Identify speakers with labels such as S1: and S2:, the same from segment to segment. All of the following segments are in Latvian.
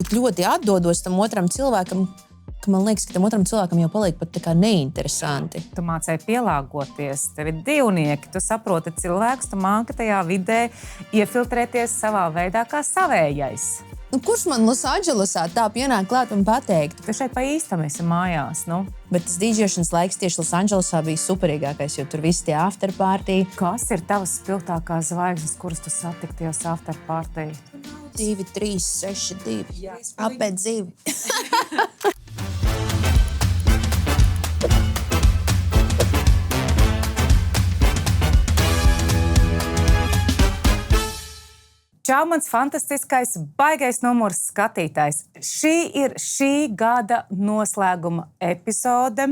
S1: tik ļoti atdodos tam otram cilvēkam, ka man liekas, ka tam otram cilvēkam jau paliek pat tā kā neinteresanti.
S2: Tu mācēji pielāgoties, tev ir divnieki, tu saproti cilvēkus, tu māki tajā vidē iefiltrēties savā veidā kā savējais.
S1: Kurš man Losandželosā tā pienāk klāt un pateikt?
S2: Tu šeit pa īstam esi mājās, nu.
S1: Bet tas dīdžēšanas laiks tieši Losandželosā bija superīgākais, jo tur visi tie afterparty.
S2: Kas ir tavas spilgtākās zvaigznes, kuras tu satikties afterparty?
S1: 2, 3, 6, 2. Apēc dzīvi.
S2: Čau, mans fantastiskais, baigais numurs skatītājs. Šī ir šī gada noslēguma epizode,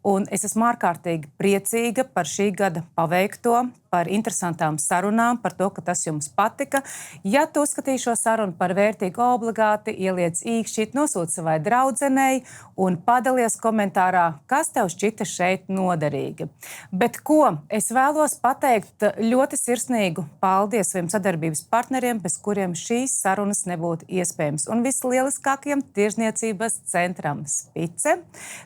S2: un es esmu ārkārtīgi priecīga par šī gada paveikto, par interesantām sarunām, par to, ka tas jums patika. Ja tu uzskatīji šo sarunu par vērtīgu, obligāti ieliec īkšķīt, nosūti savai draudzenei un padalies komentārā, kas tev šķita šeit noderīgi. Bet ko? Es vēlos pateikt ļoti sirsnīgu paldies saviem sadarbības partneriem, bez kuriem šīs sarunas nebūtu iespējams. Un vislieliskākajam tirzniecības centram Spice.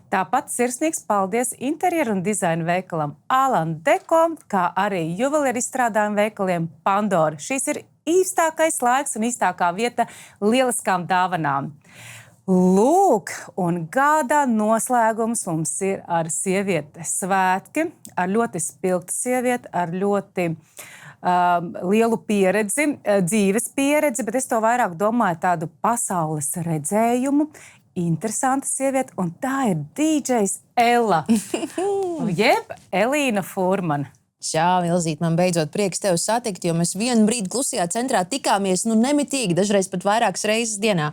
S2: Tāpat sirsnīgs paldies interjeru un dizaina veikalam Alan Deko, kā arī juvelieru izstrādājumu veikaliem Pandora. Šīs ir īstākais laiks un īstākā vieta lieliskām dāvanām. Lūk, un gada noslēgums mums ir ar sievieti svētki, ar ļoti spilgtu sievieti, ar ļoti lielu pieredzi, dzīves pieredzi, bet es to vairāk domāju tādu pasaules redzējumu. Interesanta sieviete, un tā ir DJs Ella, jeb Elīna Furmana.
S1: Čau, Ilzīt, man beidzot prieks tevi satikt, jo mēs vienu brīdi klusajā centrā tikāmies, nemitīgi, dažreiz pat vairākas reizes dienā.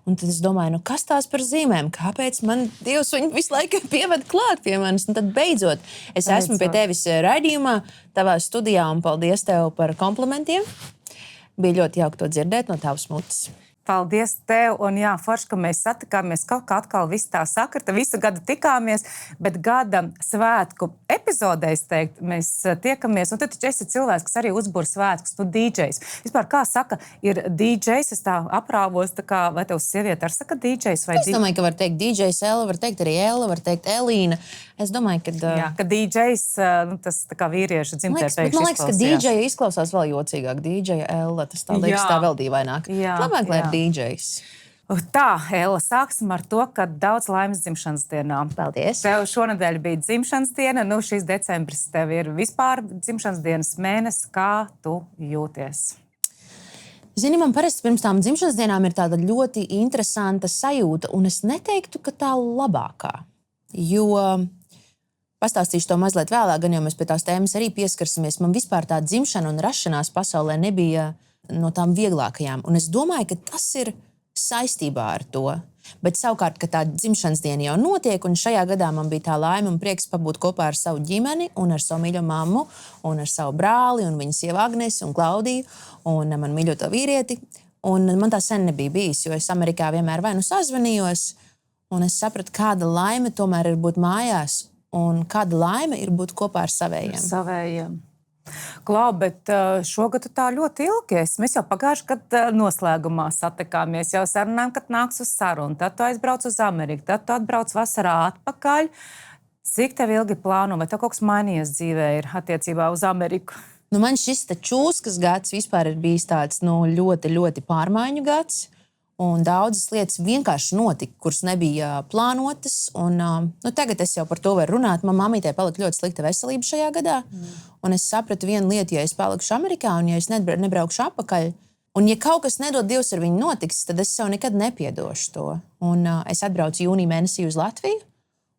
S1: Un tad es domāju, kas tās par zīmēm? Kāpēc man Dievs viņu visu laiku pieved klāt pie manis? Un tad beidzot, es esmu pie tevis raidījumā, tavā studijā, un paldies tev par komplimentiem. Bija ļoti jauki to dzirdēt no tavas mutes.
S2: Paldies tev, un jā, forši, ka mēs satikāmies, kaut kā atkal viss tā sakrita, visu gadu tikāmies, bet gada svētku epizodē, es teiktu, mēs tiekamies, un tad esi cilvēks, kas arī uzbur svētkus, tu DJs. Vispār, kā saka, ir DJs, es tā aprāvos, tā kā, vai tev sieviete ar saka DJs vai
S1: Es domāju, ka var teikt DJs Ella, var teikt arī Ella, var teikt Elīna. Es domāju, ka...
S2: Jā, ka DJs, tas tā kā vīriešu dzimtē pēkšņi
S1: man liekas, ka DJ izklausās vēl jocīgāk. DJ Ella, tas tā liekas tā vēl dīvaināk. Labāk, lai ir DJs.
S2: Tā, Ella, sāksim ar to, ka daudz laimes dzimšanas dienā.
S1: Paldies.
S2: Tev šonedēļ bija dzimšanas diena, šis decembris tev ir vispār dzimšanas dienas mēnesis. Kā tu jūties?
S1: Zini, man parasti pirms tām dzimšanas dienām ir tāda ļoti interesanta sajūta, un es neteiktu, ka tā labākā. Jo... Pastāstīšu to mazliet vēlāk, gan jau mēs pie tās tēmas arī pieskarsimies. Man vispār tā dzimšana un rašanās pasaulē nebija no tām vieglākajām. Un es domāju, ka tas ir saistībā ar to. Bet savukārt, ka tā dzimšanas diena jau notiek, un šajā gadā man bija tā laime un prieks pabūt kopā ar savu ģimeni un ar savu mīļo mammu un ar savu brāli un viņas sievu Agnesi un Klaudiju un man mīļoto vīrieti. Un man tā sen nebija bijis, jo es Amerikā vienmēr vai nu sazvanījos, un es sapratu, kāda laime tomēr ir būt mājās. Un kāda laime ir būt kopā ar savējiem.
S2: Klau, bet šogad tā ļoti ilgies. Mēs jau pagājušajā gadā noslēgumā satikāmies, jau sarunājām, kad nāks uz sarunu. Tad tu aizbrauc uz Ameriku, tad tu atbrauc vasarā atpakaļ. Cik tev ilgi plāno, vai tev kaut kas mainījies dzīvē ir attiecībā uz Ameriku?
S1: Man šis čūskas gads vispār ir bijis tāds ļoti, ļoti pārmaiņu gads. Un daudzas lietas vienkārši notika, kuras nebija plānotas. Un, tagad es jau par to varu runāt. Man mamītei palika ļoti slikta veselība šajā gadā. Un es sapratu vienu lietu, ja es palikšu Amerikā un ja es nebraukšu atpakaļ. Un ja kaut kas nedod Dievs ar viņu notiks, tad es sev nekad nepiedošu to. Un es atbraucu jūnija mēnesī uz Latviju.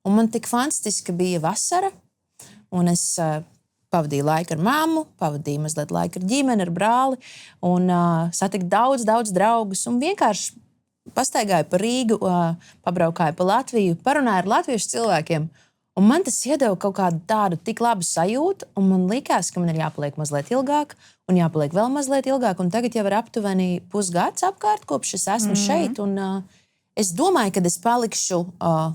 S1: Un man tik fantastiski bija vasara. Un es... pavadīju laiku ar mammu, pavadīju mazliet laiku ar ģimeni, ar brāli un satiku daudz draugus un vienkārši pastaigāju pa Rīgu, pabraukāju pa Latviju, parunāju ar latviešu cilvēkiem. Un man tas iedeva kaut kādu tādu tik labu sajūtu, un man likās, ka man ir jāpaliek mazliet ilgāk un jāpaliek vēl mazliet ilgāk. Un tagad jau ir aptuveni pusgads apkārt, kopš es esmu šeit. Un es domāju, ka es palikšu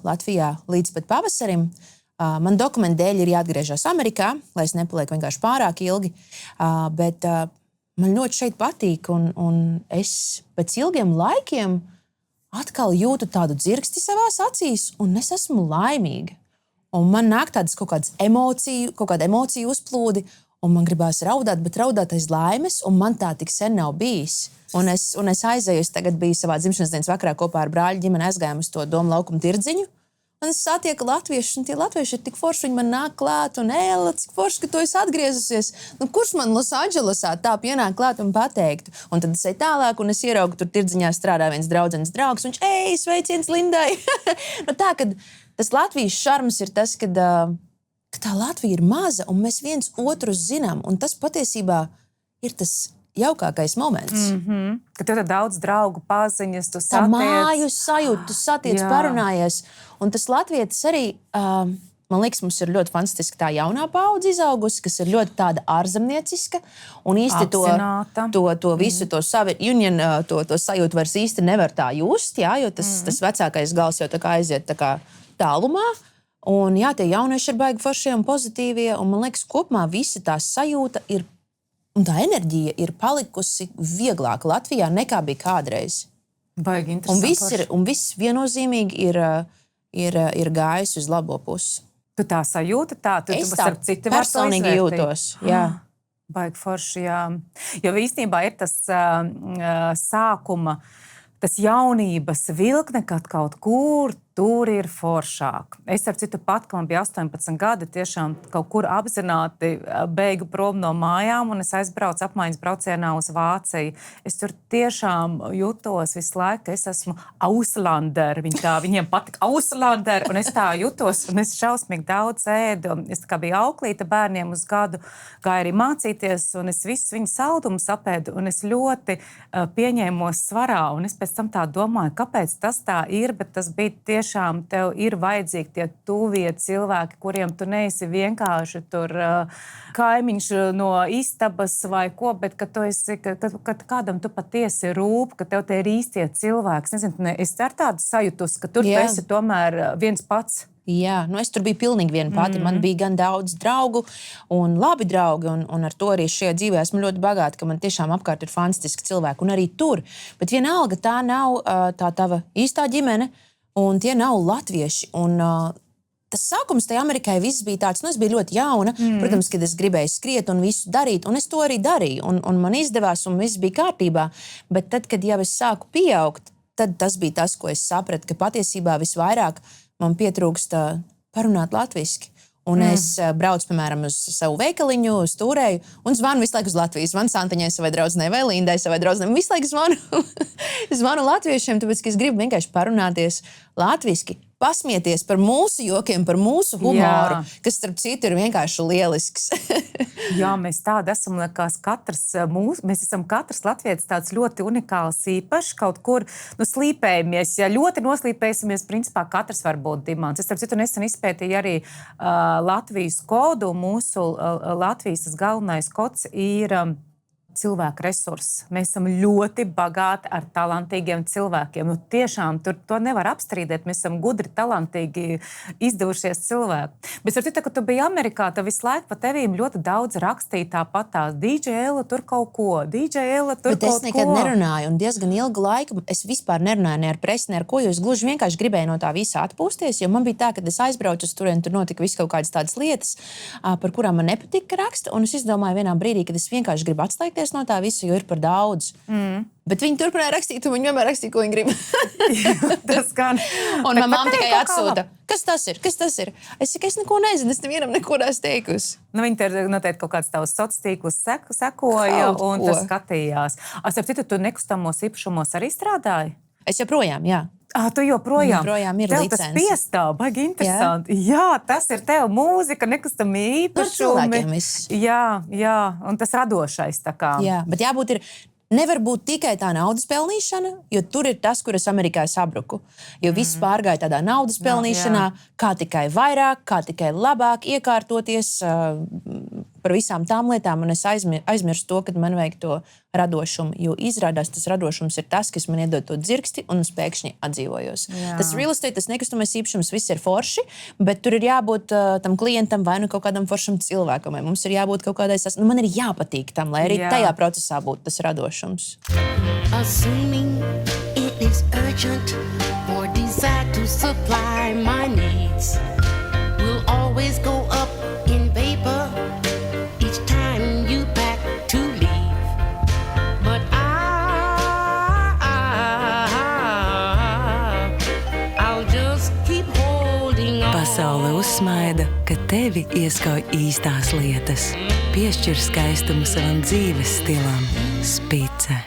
S1: Latvijā līdz pat pavasarim. Man dokumentu dēļ ir jāatgriežas Amerikā, lai es nepalieku vienkārši pārāk ilgi, bet man ļoti šeit patīk, un es pēc ilgiem laikiem atkal jūtu tādu dzirksti savās acīs, un es esmu laimīga. Un man nāk tādas kaut kāda emociju uzplūdi, un man gribās raudāt, bet raudāt aiz laimes, un man tā tik sen nav bijis. Un es aizēju, es tagad biju savā dzimšanas dienas vakarā kopā ar brāļu ģimeni, aizgājām uz to Doma laukuma tirdziņu. Un es satieku latviešus, un tie latvieši ir tik forši, viņi man nāk klāt, un Ella, cik forši, ka tu esi atgriezusies. Nu, kurš man Losandželosā tā pienāk klāt un pateiktu? Un tad es eju tālāk, un es ieraugu, tur tirdziņā strādā viens draudzenes draugs, un viņš, ej, sveiciens Lindai! Nu, tā, kad tas Latvijas šarms ir tas, ka tā Latvija ir maza, un mēs viens otru zinām, un tas patiesībā ir tas jaukākais moments.
S2: Ka tev ir daudz draugu paziņas, tu
S1: tā
S2: satiec.
S1: māju sajūtu, tu satiec, parunājies. Un tas latvietis arī, man liekas, mums ir ļoti fantastiski tā jaunā paudze izaugusi, kas ir ļoti tāda ārzemnieciska. Un īsti to visu, to savu union, to sajūtu vairs īsti nevar tā just, jā, jo tas vecākais gals jau tā kā aiziet tā kā tālumā. Un jā, tie jaunieši ir baigi foršie un pozitīvie. Un man liekas, kopumā visa tā sajūta ir, un tā enerģija ir palikusi vieglāka Latvijā nekā bija kādreiz.
S2: Baigi interesanti.
S1: Un viss viennozīmīgi ir gājis uz labo pusi.
S2: Tu tā sajūti tā?
S1: Es tā personīgi jūtos, jā.
S2: Baigi forši, jā. Jo īstenībā ir tas sākuma, tas jaunības vilkne, kad kaut kur tur ir foršāk. Es ar citu pat, ka man bija 18 gadi, tiešām kaut kur apzināti beigu prom no mājām, un es aizbraucu apmaiņas braucienā uz Vāciju. Es tur tiešām jutos visu laiku, ka es esmu Auslander. Viņiem patika Auslander, un es tā jutos, un es šausmīgi daudz ēdu. Es tā kā biju auklīta bērniem uz gadu, gāju arī mācīties, un es visus viņu saldumus apēdu, un es ļoti pieņēmos svarā, un es pēc tam tā domāju, kāpēc tas tā ir, bet tas bija tiešām tev ir vajadzīgi tie tuvie cilvēki, kuriem tu neesi vienkārši tur kaimiņš no istabas vai ko, bet ka tu esi, ka kādam tu patiesi rūp, ka tev te ir īstie cilvēki. Nezinu, es ar tādu sajutus, ka tur tu esi tomēr viens pats.
S1: Jā, es tur biju pilnīgi viena pati. Man bija gan daudz draugu un labi draugi, un ar to arī šajā dzīvē esmu ļoti bagāta, ka man tiešām apkārt ir fantastiski cilvēki, un arī tur. Bet vienalga tā nav tā tava īstā ģimene, un tie nav latvieši. Un tas sākums tajā Amerikai viss bija tāds, es biju ļoti jauna. Protams, kad es gribēju skriet un visu darīt, un es to arī darīju, un man izdevās, un viss bija kārtībā. Bet tad, kad jau es sāku pieaugt, tad tas bija tas, ko es sapratu, ka patiesībā visvairāk man pietrūkst parunāt latviski. Un es braucu, piemēram, uz savu veikaliņu, uz Tūrēju, un zvanu visu laiku uz Latviju. Zvanu Santaņai, savai draudzenei, vai Lindai, savai draudzenei. Visu laiku zvanu latviešiem, tāpēc, ka es gribu vienkārši parunāties latviski, pasmieties par mūsu jokiem, par mūsu humoru, kas, starp citu, ir vienkārši lielisks.
S2: Jā, mēs tādi esam, likās mēs esam katrs latvietis tāds ļoti unikāls īpašs, kaut kur slīpējamies. Ja ļoti noslīpēsimies, principā katrs var būt dimants. Es, starp citu, nesen izpētīju arī Latvijas kodu. Mūsu Latvijas galvenais kods ir cilvēku resurss. Mēs esam ļoti bagāti ar talantīgiem cilvēkiem. Tiešām to nevar apstrīdēt. Mēs esam gudri, talantīgi, izdevušies cilvēki. Bet ar tu biji Amerikā, tad visu laiku pa tevīm ļoti daudz rakstīja tāpat tās DJ Ella tur kaut ko, DJ Ella tur
S1: Bet
S2: kaut ko.
S1: Bet es nekad nerunāju, un diezgan ilgu laiku es vispār nerunāju ne ar presi, ne ar ko, jo es gluži vienkārši gribēju no tā visa atpūsties, jo man bija tā, ka es aizbraucu uz turieni, tur notika viss kaut kādas tādas lietas, par kurām man nepatika raksta, un es izdomāju vienā brīdī, kad es vienkārši gribu atslēgties no tā visu, jo ir par daudz. Bet viņi turpināja rakstīt, un viņi vienmēr rakstīja, ko viņi grib.
S2: Tas gan.
S1: Un man mamma tikai atsūta. Kas tas ir? Kas tas ir? Es neko nezinu, es nevienam neko neesmu teikusi.
S2: Viņi te noteikti kaut kāds tavs sociālos tīklus sekoja un tas skatījās. Starp citu, tu nekustamos īpašumos arī strādāji?
S1: Es joprojām, jā.
S2: Tu joprojām
S1: ir
S2: tev
S1: licence.
S2: Tas piestāv, baigi interesanti. Jā, tas ir tev mūzika, nekustamie īpašumi. Jā, un tas radošais tā kā.
S1: Jā, bet jābūt ir. Nevar būt tikai tā naudas pelnīšana, jo tur ir tas, kur es Amerikā sabruku. Jo viss pārgāja tādā naudas pelnīšanā, kā tikai vairāk, kā tikai labāk iekārtoties par visām tām lietām, un es aizmirstu to, kad man vajag to radošumu, jo izrādās tas radošums ir tas, kas man iedod to dzirksti, un es pēkšņi atdzīvojos. Tas real estate, tas nekustamais īpašums, viss ir forši, bet tur ir jābūt tam klientam vai nu kaut kādam foršam cilvēkam, vai mums ir jābūt kaut kādai man ir jāpatīk tam, lai arī tajā procesā būtu tas radošums.
S3: Assuming it is urgent for desire to supply my needs. Will always go up in vapor each time you pack to leave. But I'll just keep holding on.
S4: Pasaule uzsmaida, ka tevi ieskauj īstās lietas. Piešķir skaistumu savam dzīves stilam. Spice.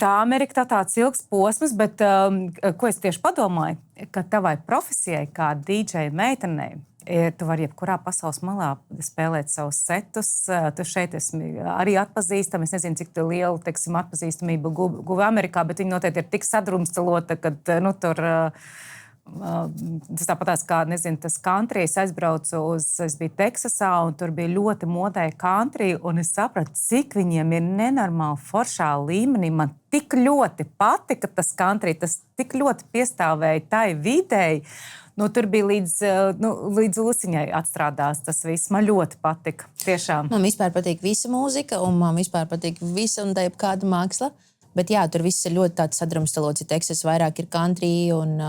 S2: Tā Amerika tāds ilgs posms, bet ko es tieši padomāju, ka tavai profesijai, kā DJ meitenei, tu vari jebkurā pasaules malā spēlēt savus setus. Tu šeit esi arī atpazīstama. Es nezinu, cik lielu, teiksim, atpazīstamību guva Amerikā, bet viņi noteikti ir tik sadrumstalota, ka tur... Tas tāpatās kā, nezinu, tas country, es biju Teksasā, un tur bija ļoti modē country, un es sapratu, cik viņiem ir nenormāli foršā līmenī. Man tik ļoti patika tas country, tas tik ļoti piestāvēja tai videi. Tur bija līdz ūsiņai atstrādās tas viss. Man ļoti patika, tiešām.
S1: Man vispār patīk visa mūzika, un man vispār patīk visa un kāda māksla. Bet jā, tur viss ir ļoti tāds sadrumstalots. Teksas vairāk ir country, un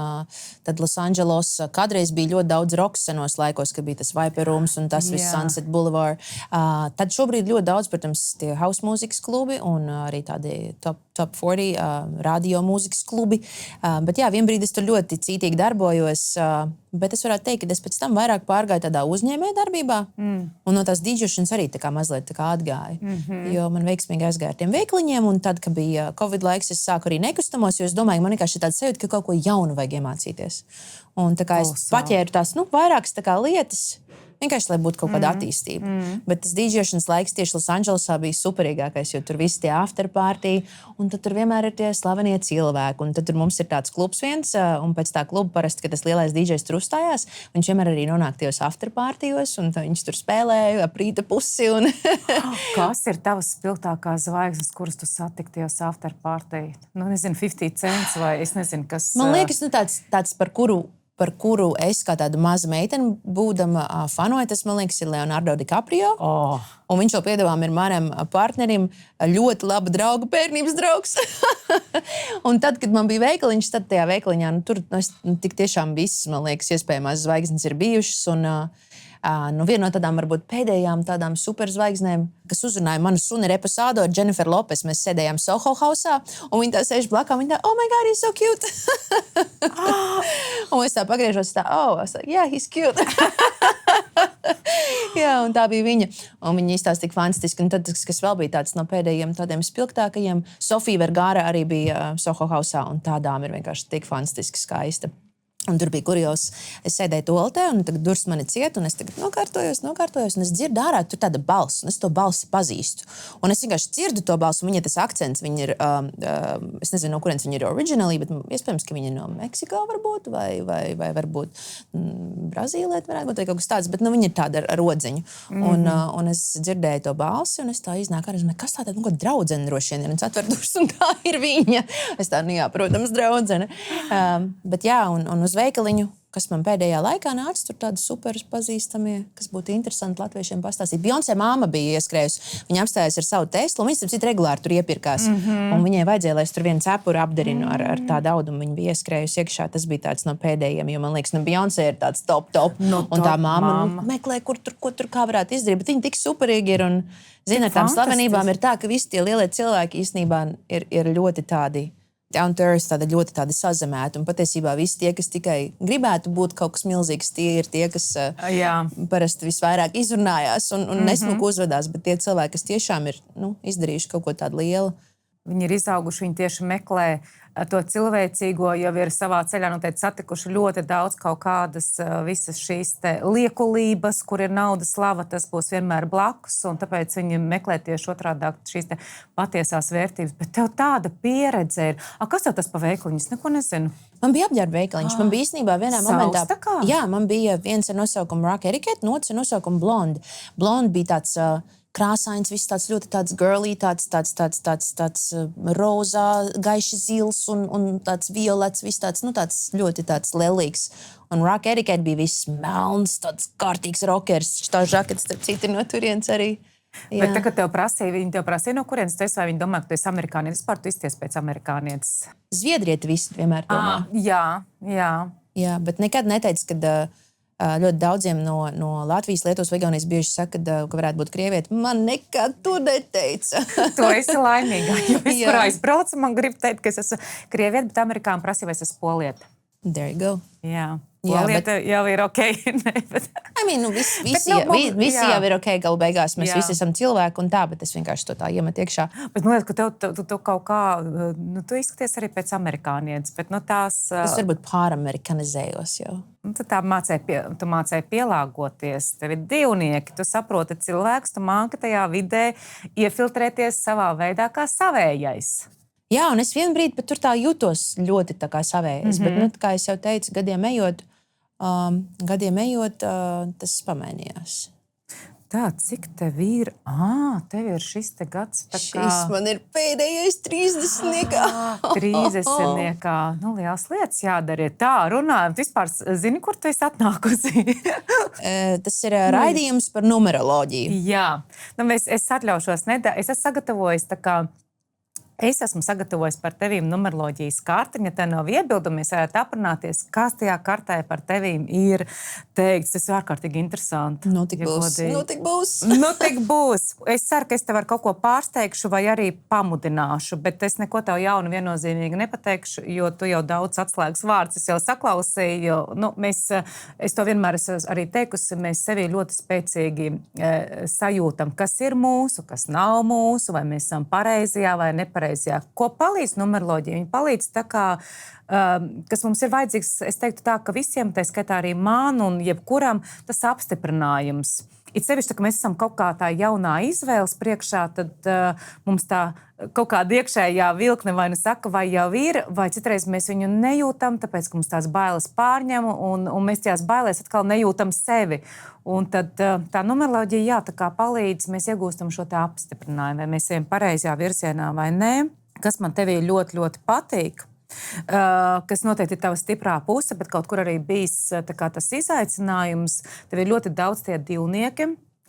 S1: tad Losandželos kādreiz bija ļoti daudz roka senos laikos, kad bija tas Viper Rooms un tas viss Sunset Boulevard. Tad šobrīd ļoti daudz, protams, tie house mūzikas klubi un arī tādi top 40 radio mūzikas klubi. Bet jā, vienbrīd es tur ļoti cītīgi darbojos, bet es varētu teikt, ka es pēc tam vairāk pārgāju tādā uzņēmēja darbībā, un no tās dīdžošanas arī mazliet atgāju. Jo man veiksmīgi aizgāja ar tiem veikliņiem, un tad, kad bija Covid laiks, es sāku arī nekustamos, jo es domāju, man vienkārši ir tāds sajūta, ka kaut ko jaunu vajag iemācīties. Un tā kā es paķēru tās, vairākas lietas, vienkārši, lai būtu kaut kāda attīstība. Bet tas dīdžošanas laiks tieši Losandželosā bija superīgākais, jo tur visi tie afterparty, un tad tur vienmēr ir tie slavenie cilvēki. Un tad tur mums ir tāds klubs viens, un pēc tā kluba parasti, kad tas lielais dīdžejs tur uzstājās, viņš vienmēr arī nonāk tajos afterpartijos, un viņš tur spēlēja ap rīta pusi. Un
S2: Kas ir tavas spilgtākās zvaigznes, kuras tu satikties afterparty? Nezinu, 50 Cents vai es nezinu, kas...
S1: Man liekas, tāds par kuru es kā tāda maza meitene būdama fanoju, tas, man liekas, ir Leonardo DiCaprio. Un viņš jau piedāvām ir manam partnerim ļoti laba drauga, bērnības draugs. Un tad, kad man bija veikaliņš, tad tajā veikaliņā, tur tik tiešām visas, man liekas, iespējamās zvaigznes ir bijušas. Un viena no tādām, varbūt pēdējām tādām superzvaigznēm, kas uzrunāja manu suni Reposado ar Jennifer Lopez. Mēs sēdējām Soho Housā, un viņa tā sēž blakā, viņa tā, oh my God, he's so cute! Un es tā pagriežos, yeah, he's cute! Jā, un tā bija viņa. Un viņa izstāsta tik fantastiski. Un tad, kas vēl bija tāds no pēdējiem tādiem spilgtākajiem, Sofija Vergara arī bija Soho Housā, un tā dāma ir vienkārši tik fantastiski skaista. Un tur bija kurjos, es sēdēju toaletē, un tagad durvis mani ciet, un es tagad nokārtojos, un es dzirdu ārā, tur tāda balss, un es to balsi pazīstu. Un es vienkārši dzirdu to balsi, un viņa tas akcents, viņa ir, es nezinu, no kurienes viņa ir originally, bet iespējams, ka viņa ir no Meksiko varbūt, vai varbūt Brazīlēt varētu būt, vai kaut kas tāds, bet viņa ir tāda ar rodzeņu. Un es dzirdēju to balsi, un es tā iznāku arī, kas tā ko draudzene droši vien ir, un es atveru durvis, un tā ir viņa. Es tā, jā, protams, draudzene. Bet jā, un uz veikaliņu, kas man pēdējā laikā nāca, tur tādi super pazīstamie, kas būtu interesanti latviešiem pastāstīt. Beyoncé māma bija ieskrējusi, viņa apstājās ar savu Teslu, un viņa citu regulāri tur iepirkās. Un viņai vajadzēja, lai es tur vienu cepuru apdarinu ar tādu audumu. Viņa bija ieskrējusi iekšā, tas bija tāds no pēdējiem, jo man liekas, Beyoncé ir tāds top. Un tā māma meklē, ko tur kā varētu izdarīt, bet viņi tik superīgi ir. Un, zini, ar tām slavenībām ir tā, ka visi tie lielie cilvēki īstenībā ir ļoti tādi down to earth, ļoti tādi sazemēti. Un patiesībā visi tie, kas tikai gribētu būt kaut kas milzīgs, tie ir tie, kas parasti visvairāk izrunājās un nesmuku uzvedās. Bet tie cilvēki, kas tiešām ir izdarījuši kaut ko tādu lielu,
S2: Viņi ir izauguši, viņi tieši meklē to cilvēcīgo, jau ir savā ceļā noteikti satikuši ļoti daudz kaut kādas visas šīs te liekulības, kur ir nauda, slava, tas būs vienmēr blakus, un tāpēc viņi meklē tieši otrādāk šīs te patiesās vērtības. Bet tev tāda pieredze ir. Kas tev tas pa veikliņu? Es neko nezinu.
S1: Man bija apģērba veikaliņš. Man bija īstenībā vienā momentā...
S2: Sausta kā?
S1: Jā, man bija viens ar nosaukumu Rock Etiquette, un otrs ar nosaukumu Blonde. Blonde bija tāds krāsains, viss tāds ļoti tāds girly, tāds rozā, gaiši zils un tāds violets, viss tāds, tāds ļoti tāds lelīgs. Un Rock Etiquette bija viss melns, tāds kārtīgs rockers. Tā žakets, starp citu, no turienes arī. Jā.
S2: Bet tā, kad viņi tev prasīja, no kurienes tu esi, vai viņi domā, ka tu esi amerikānietis? Vispār tu izties pēc amerikānietis?
S1: Zviedrieti visi vienmēr domā.
S2: Jā.
S1: Jā, bet nekad neteicu, ka ļoti daudziem no Latvijas, Lietuvas vai Igaunijas bieži saka, ka varētu būt krievieti. Man nekad to neteica.
S2: Tu esi laimīga. Jo vispār aizbraucu, man grib teikt, ka es esmu krievieti, bet amerikāni prasīja, vai es esmu polieta.
S1: There you go.
S2: Jā. Polieta jau ir ok.
S1: Visi jau ir ok, galu beigās. Mēs visi esam cilvēki un tā, bet es vienkārši to tā iemetu iekšā.
S2: Bet man liekas, ka tu kaut kā, tu izskaties arī pēc amerikānietes, bet tās...
S1: Es varbūt pāramerikanizējos jau.
S2: Tu mācēji pielāgoties, tev ir divnieki, tu saproti cilvēkus, tu māki tajā vidē iefiltrēties savā veidā kā savējais.
S1: Jā, un es vienu brīdi pat tur tā jutos ļoti tā kā savējais, bet, kā es jau teicu, gadiem ejot, tas pamainījās.
S2: Tā, cik tev ir? Tev ir šis te gads.
S1: Šis man ir pēdējais 30-niekā.
S2: 30-niekā. Liels lietas jādara. Tā, runājot, vispār zini, kur tu esi atnākusi?
S1: Tas ir raidījums par numeroloģiju.
S2: Jā. Es atļaušos nedaudz. Es esmu sagatavojis tā kā... Es esmu sagatavojis par tevīm numeroloģijas kartiņu, ja tev nav iebildumi, mēs varētu aprunāties, kas tajā kartē par tevīm ir teikts. Tas ir ārkārtīgi interesanti.
S1: Nu, tik būs.
S2: Es ceru, ka es tev ar kaut ko pārsteigšu vai arī pamudināšu, bet es neko tev jaunu viennozīmīgi nepateikšu, jo tu jau daudz atslēgas vārds, es jau saklausīju. Es to vienmēr esmu arī teikusi, mēs sevi ļoti spēcīgi sajūtam, kas ir mūsu, kas nav mūsu, vai mēs esam pareizajā vai nepareizajā. Ko palīdz numeroloģija? Viņa palīdz tā kā, kas mums ir vajadzīgs, es teiktu tā, ka visiem, tā skaitā arī man un jebkuram, tas apstiprinājums. It sevišķi, ka mēs esam kaut kā tā jaunā izvēles priekšā, tad mums tā kaut kāda iekšējā vilkne vai nu saka, vai jau ir, vai citreiz mēs viņu nejūtam, tāpēc, ka mums tās bailes pārņem, un mēs tajās bailēs atkal nejūtam sevi. Un tad tā numeroloģija, jā, tā kā palīdz, mēs iegūstam šo tā apstiprinājumu, vai mēs ejam pareizajā virzienā vai nē, kas man tevī ļoti, ļoti patīk. Kas noteikti ir tava stiprā puse, bet kaut kur arī bijis tā kā tas izaicinājums. Tev ir ļoti daudz tie divnieki,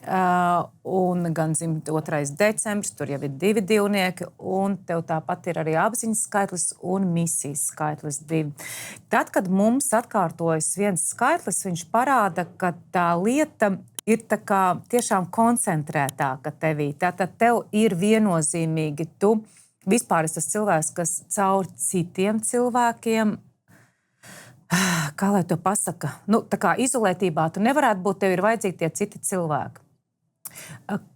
S2: un gan 2. decembris, tur jau ir 2 divnieki, un tev tāpat ir arī apziņas skaitlis un misijas skaitlis 2. Tad, kad mums atkārtojas viens skaitlis, viņš parāda, ka tā lieta ir tā kā tiešām koncentrētāka tevī. Tātad tev ir viennozīmīgi tu. Vispār es tas cilvēks, kas caur citiem cilvēkiem, kā lai to pasaka, tā kā izolētībā tu nevarētu būt, tev ir vajadzīgi tie citi cilvēki.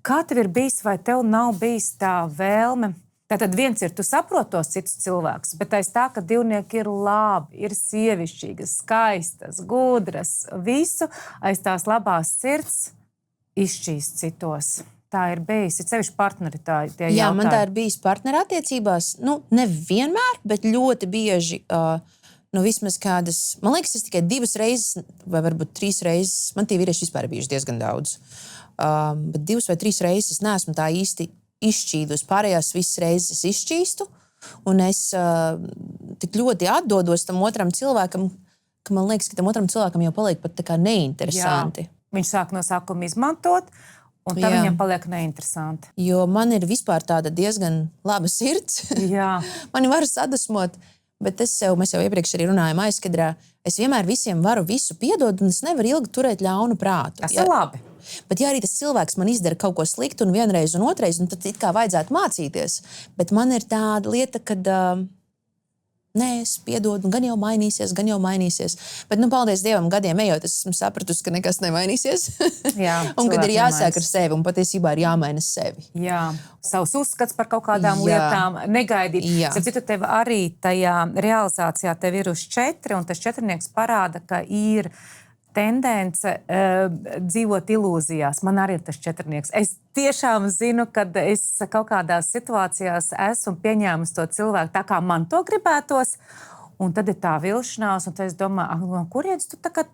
S2: Kā tev ir bijis, vai tev nav bijis tā vēlme? Tātad viens ir, tu saproti tos citus cilvēkus, bet aiz tā, ka divnieki ir labi, ir sievišķīgas, skaistas, gudras, visu aiz tās labās sirds izšķīst citos. Tā ir bijis, ir sevišķi partneri tie jautājumi.
S1: Jā, man tā ir bijis partnerattiecībās. Nevienmēr, bet ļoti bieži, vismaz kādas, man liekas, es tikai 2 reizes, vai varbūt 3 reizes, man tie vīrieši vispār ir bijuši diezgan daudz, bet 2 vai 3 reizes es neesmu tā īsti izšķīdus, pārējās visas reizes es izšķīstu, un es tik ļoti atdodos tam otram cilvēkam, ka man liekas, ka tam otram cilvēkam jau paliek pat tā kā neinteresanti.
S2: Jā, viņš sāk no sākuma izmantot, un tā viņam paliek neinteresanti.
S1: Jo man ir vispār tāda diezgan laba sirds.
S2: Jā.
S1: Mani var sadusmot, bet mēs jau iepriekš arī runājām aizkadrā. Es vienmēr visiem varu visu piedot, un es nevaru ilgi turēt ļaunu prātu.
S2: Tas ir labi.
S1: Bet ja arī tas cilvēks man izdara kaut ko sliktu un vienreiz un otrais, tad it kā vajadzētu mācīties. Bet man ir tāda lieta, kad Nē, es piedodu, gan jau mainīsies. Bet, paldies Dievam, gadiem ejot, es esmu sapratusi, ka nekas nemainīsies.
S2: Jā,
S1: un kad ir jāsāk
S2: cilvēks
S1: ar sevi, un patiesībā ir jāmaina sevi.
S2: Jā, savs uzskats par kaut kādām lietām, negaidīt. Citu, tev arī tajā realizācijā tev ir uz 4, un tas 4 parāda, ka ir tendence dzīvot ilūzijās. Man arī ir tas 4. Es tiešām zinu, kad es kaut kādās situācijās esmu pieņēmusi to cilvēku tā, kā man to gribētos, un tad ir tā vilšanās, un tad es domāju, no kurienes tu tagad,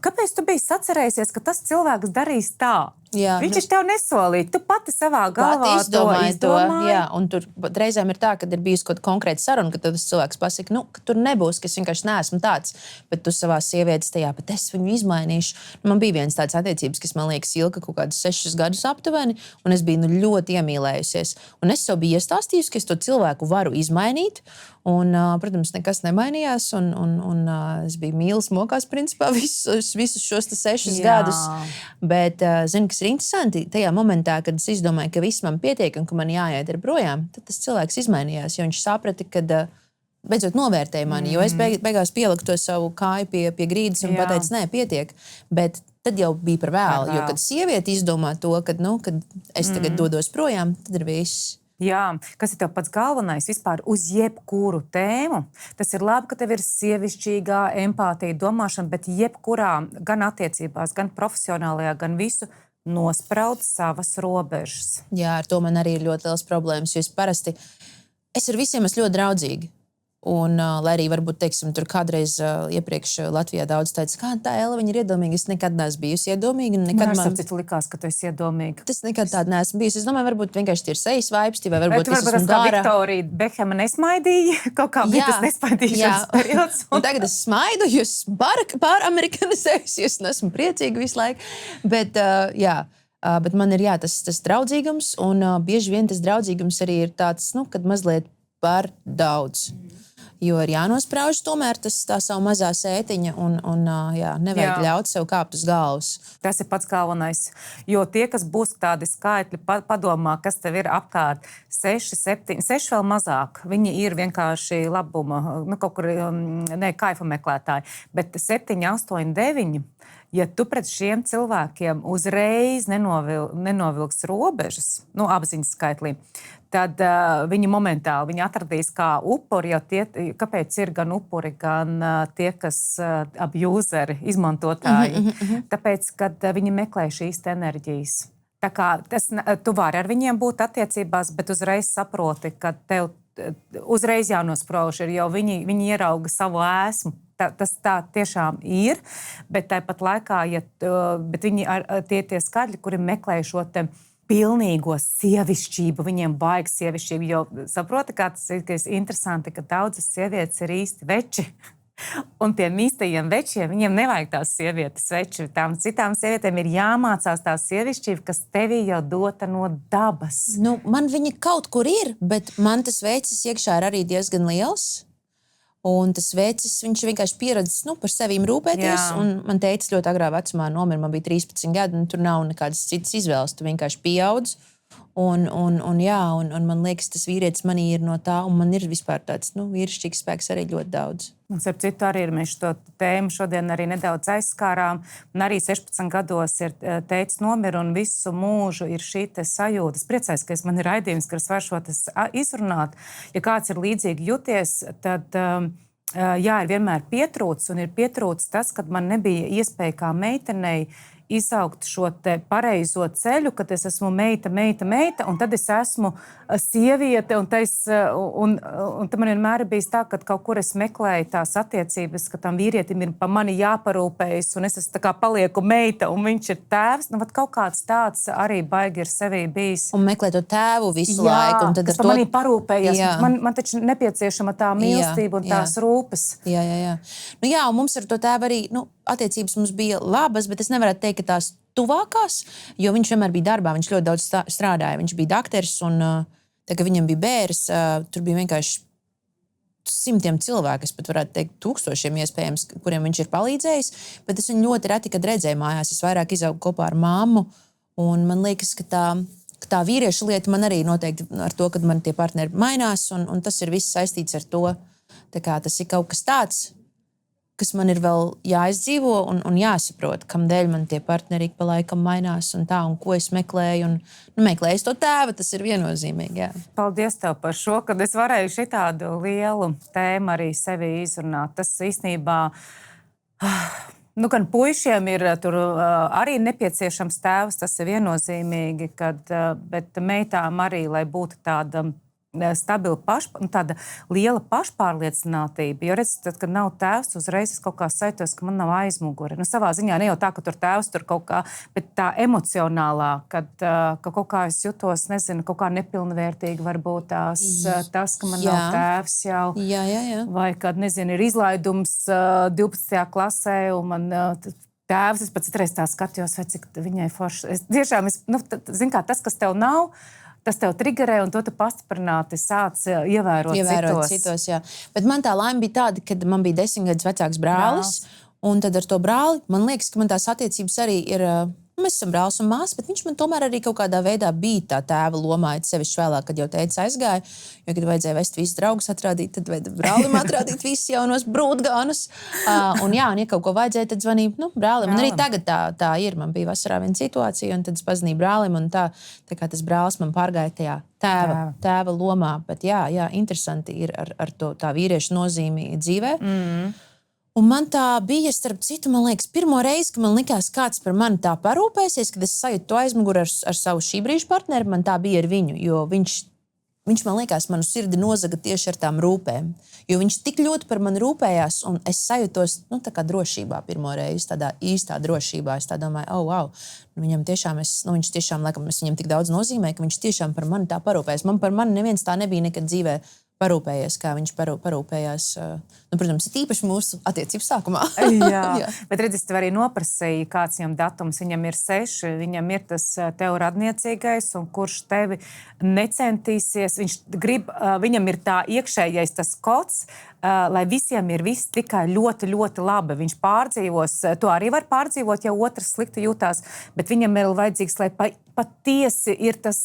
S2: kāpēc tu biji sacerējusies, ka tas cilvēks darīs tā?
S1: Jā,
S2: Viņš tev nesolīja. Tu pati savā galvā to izdomāji.
S1: Jā, un tur reizēm ir tā, kad ir bijusi kaut konkrēta saruna, ka tas cilvēks pasaka, ka tur nebūs, ka es vienkārši neesmu tāds, bet tu savā sievietes tajā, bet es viņu izmainīšu. Man bija viens tāds attiecības, kas man liekas ilga kaut kādus 6 gadus aptuveni, un es biju ļoti iemīlējusies. Un es sev biju iestāstījusi, ka es to cilvēku varu izmainīt, un, protams, nekas nemainījās, un es biju mīlas mokās, principā, visus šos 6 gadus. Bet, zinu, kas ir interesanti, tajā momentā, kad es izdomāju, ka viss man pietiek un ka man jāiet ar projām, tad tas cilvēks izmainījās, jo viņš saprata, ka beidzot novērtēja mani, jo es beigās pieliku to savu kāju pie grīdas un pateicu, nē, pietiek. Bet tad jau bija par vēlu, jo kad sieviete izdomā to, kad es tagad dodos projām, tad ir viss.
S2: Jā, kas ir tev pats galvenais vispār uz jebkuru tēmu? Tas ir labi, ka tev ir sievišķīgā empātija, domāšana, bet jebkurā, gan attiecībās, gan profesionālajā, gan visu nospraud savas robežas.
S1: Jā, ar to man arī ir ļoti liels problēmas, jo es ar visiem esmu ļoti draudzīga. Un, lai arī varbūt, teiksim, tur kādreiz iepriekš Latvijā daudz teica, kā tā Ella, viņa ir iedomīga. Es nekad neesmu bijusi iedomīga.
S2: Man likās, ka tu esi iedomīga.
S1: Tas nekad tāda neesmu bijusi. Es domāju, varbūt vienkārši ir sejas vaipsti, vai varbūt es esmu
S2: kā Viktorija Bekhema nesmaidīja, kaut kā bija tas nesmaidīšanas periods.
S1: Un tagad es smaidu, jo es pāramerikanizējusies un esmu priecīga visu laiku. Bet, bet man ir tas draudzīgums, un bieži vien tas draudzīgums arī ir tāds, kad mazliet par daudz. Jo ir jānosprauž tomēr tā savu mazā sētiņa un nevajag ļaut sev kāpt uz galvas.
S2: Tas ir pats galvenais. Jo tie, kas būs tādi skaitļi, padomā, kas tev ir apkārt 6, 7, 6 vēl mazāk. Viņi ir vienkārši labuma, kaut kur, kaifa meklētāji. Bet 7, 8, 9, ja tu pret šiem cilvēkiem uzreiz nenovilks robežas, apziņas skaitlī, tad viņi momentāli atradīs kā upuri, jo kāpēc ir gan upuri, gan tie, kas abjūzeri, izmantotāji. Tāpēc, kad viņi meklē šīs enerģijas. Tā kā tu vari ar viņiem būt attiecībās, bet uzreiz saproti, ka tev uzreiz jānosprauž, jo viņi ierauga savu esmu. Tas tā tiešām ir, bet tāpat laikā, bet viņi tie skaļi, kuri meklē šo te pilnīgo sievišķību, viņiem baig sievišķību, jo saproti, kā tas ir interesanti, ka daudzas sievietes ir īsti veči. Un tiem īstajiem večiem, viņiem nevajag tās sievietes veči. Tām citām sievietēm ir jāmācās tā sievišķība, kas tevī jau dota no dabas.
S1: Man viņa kaut kur ir, bet man tas vecis iekšā ir arī diezgan liels. Un tas vecis, viņš vienkārši pieredzis par sevīm rūpēties. Un man teica, ļoti agrā vecumā nomira, man bija 13 gadi, un tur nav nekādas citas izvēles. Tu vienkārši pieaudz. Un man liekas, tas vīrietis manī ir no tā, un man ir vispār tāds vīrišķīgs spēks arī ļoti daudz.
S2: Un starp citu arī mēs šo tēmu šodien arī nedaudz aizskārām. Un arī 16 gados ir teicis nomira, un visu mūžu ir šī sajūta. Es priecājos, ka man ir raidījums, ka es varu šo izrunāt. Ja kāds ir līdzīgi jūties, tad ir vienmēr pietrūcis, un ir pietrūcis tas, kad man nebija iespēja kā meitenei izaugt šo te pareizo ceļu, kad es esmu meita, un tad es esmu sieviete, un tad man vienmēr bijis tā, ka kaut kur es meklēju tās attiecības, ka tam vīrietim ir pa mani jāparūpējas, un es tā kā palieku meita, un viņš ir tēvs. Kaut kāds tāds arī baigi ir sevī bijis.
S1: Un meklē to tēvu visu laiku. Un tad
S2: kas pa manī parūpējas. Man taču nepieciešama tā mīlestība un tās rūpes.
S1: Jā, un mums ar to tēvu arī, attiecības mums bija labas, bet es nevarētu teikt, ka tās tuvākās, jo viņš vienmēr bija darbā, viņš ļoti daudz strādāja. Viņš bija dakteris, un tā, kad viņam bija bērs, tur bija vienkārši simtiem cilvēku, es pat varētu teikt 1000 iespējams, kuriem viņš ir palīdzējis, bet es viņu ļoti reti, kad redzēju mājās. Es vairāk izaugu kopā ar mammu, un man liekas, ka tā vīrieša lieta man arī noteikti ar to, kad man tie partneri mainās, un tas ir viss saistīts ar to. Tā kā tas ir kaut kas tāds, kas man ir vēl jāizdzīvo un jāsaprot, kam dēļ man tie partneri ik pa laikam mainās un tā, un ko es meklēju. Meklēju to tēvu, tas ir viennozīmīgi. Jā.
S2: Paldies tev par šo, kad es varēju šitādu lielu tēmu arī sevi izrunāt. Tas īstenībā, gan puišiem ir tur arī nepieciešams tēvs, tas ir viennozīmīgi, bet meitām arī, lai būtu tāda stabila tāda liela pašpārliecinātība. Jo redz, tad, kad nav tēvs, uzreiz es kaut kā saitos, ka man nav aizmugure. Savā ziņā ne jau tā, ka tur tēvs tur kaut kā, bet tā emocionālā, ka kaut kā es jutos, nezinu, kaut kā nepilnvērtīgi varbūt tas, ka man nav tēvs jau.
S1: Jā.
S2: Vai, kad, nezinu, ir izlaidums 12. klasē un man tēvs, es pat citreiz tā skatījos, vai cik viņai forši. Zin kā, tas, kas tev nav, tas tev triggerē, un to tu pastiprināti sāc ievērot citos.
S1: Jā. Bet man tā laime bija tāda, kad man bija 10 gadus vecāks brālis, un tad ar to brāli, man liekas, ka man tās attiecības arī ir, mēs esam brālis un māsa, bet viņš man tomēr arī kaut kādā veidā bija tā tēva lomā, sevišķi vēlāk, kad jau teica aizgāja, jo, kad vajadzēja vest visus draugus atrādīt, tad vajadzēja brālim atrādīt visus jaunos brūtgānus. Un ja kaut ko vajadzēja, tad zvanīja brālim. Un arī tagad tā ir. Man bija vasarā viena situācija, un tad es pazvanīju brālim, un tā kā tas brālis man pārgāja tajā tēva lomā. Bet jā, interesanti ir ar to tā vīriešu nozīmi dzīvē. Un man tā bija, starp citu, man liekas, pirmo reizi, ka man likās, kāds par mani tā parūpēsies, kad es sajūtu to aizmuguri ar savu šī brīža partneri, man tā bija ar viņu, jo viņš man liekas, manu sirdi nozaga tieši ar tām rūpēm. Jo viņš tik ļoti par mani rūpējās, un es sajūtos, tā kā drošībā pirmo reizi, tādā īstā drošībā. Es tā domāju, wow, viņam tiešām, viņš tiešām, laikam, es viņam tik daudz nozīmē, ka viņš tiešām par mani tā parūpējas. Man par mani neviens tā nebija nekad dzīvē parūpējies, kā viņš parūpējās. Protams, ir īpaši mūsu attiecību sākumā.
S2: Jā, bet redz, es tev arī noprasīju, kāds viņam datums. Viņam ir 6, viņam ir tas tev radniecīgais, un kurš tevi necentīsies. Viņam ir tā iekšējais tas kods, lai visiem ir viss tikai ļoti, ļoti labi. Viņš pārdzīvos, to arī var pārdzīvot, ja otrs slikti jūtās, bet viņam ir vajadzīgs, lai patiesi ir tas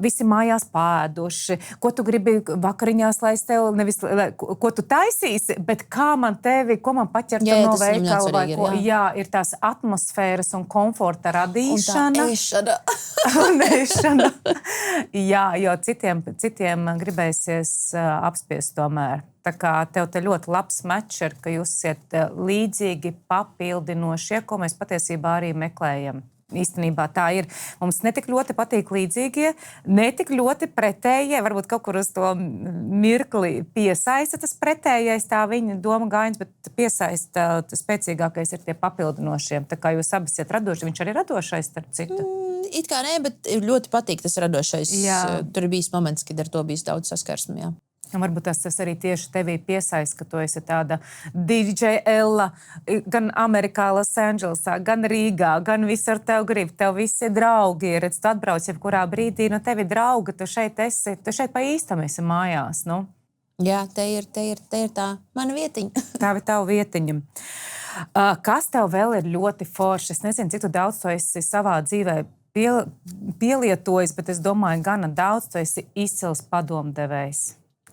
S2: visi mājās pēduši. Ko tu gribi vakariņās, lai es tev nevis, ko tu taisīsi, bet kā man tevi, ko man paķert no veikala vai ko. Jā, ir tās atmosfēras un komforta radīšana. Un ēšana. Jā, jo citiem gribēsies apspiest tomēr. Tā kā tev te ļoti labs mečs ir, ka jūs esat līdzīgi papildinošie, ko mēs patiesībā arī meklējam. Īstenībā tā ir. Mums netik ļoti patīk līdzīgie, netik ļoti pretējie, varbūt kaut kur uz to mirkli piesaista tas pretējais, tā viņa doma gājiens, bet piesaista tas spēcīgākais ir tie papildinošie. Tā kā jūs abi esat radoši, viņš arī radošais, starp citu.
S1: It kā nē, bet ļoti patīk tas radošais. Jā. Tur ir bijis moments, kad ar to bijis daudz saskarsmi, jā.
S2: Un varbūt tas arī tieši tevī piesaista, ka tu esi tāda DJ Ella, gan Amerikā, Los Andželesā, gan Rīgā, gan viss ar tevi grib. Tev visi draugi ir, tu atbrauc jebkurā brīdī, tevi draugi, tu šeit pa īstam esi mājās,
S1: Jā, te ir tā mana vietiņa.
S2: Tā ir tava vietiņa. Kas tev vēl ir ļoti forši? Es nezinu, cik tu daudz to esi savā dzīvē pielietojis, bet es domāju, gana daudz tu esi izcils padomdevējs.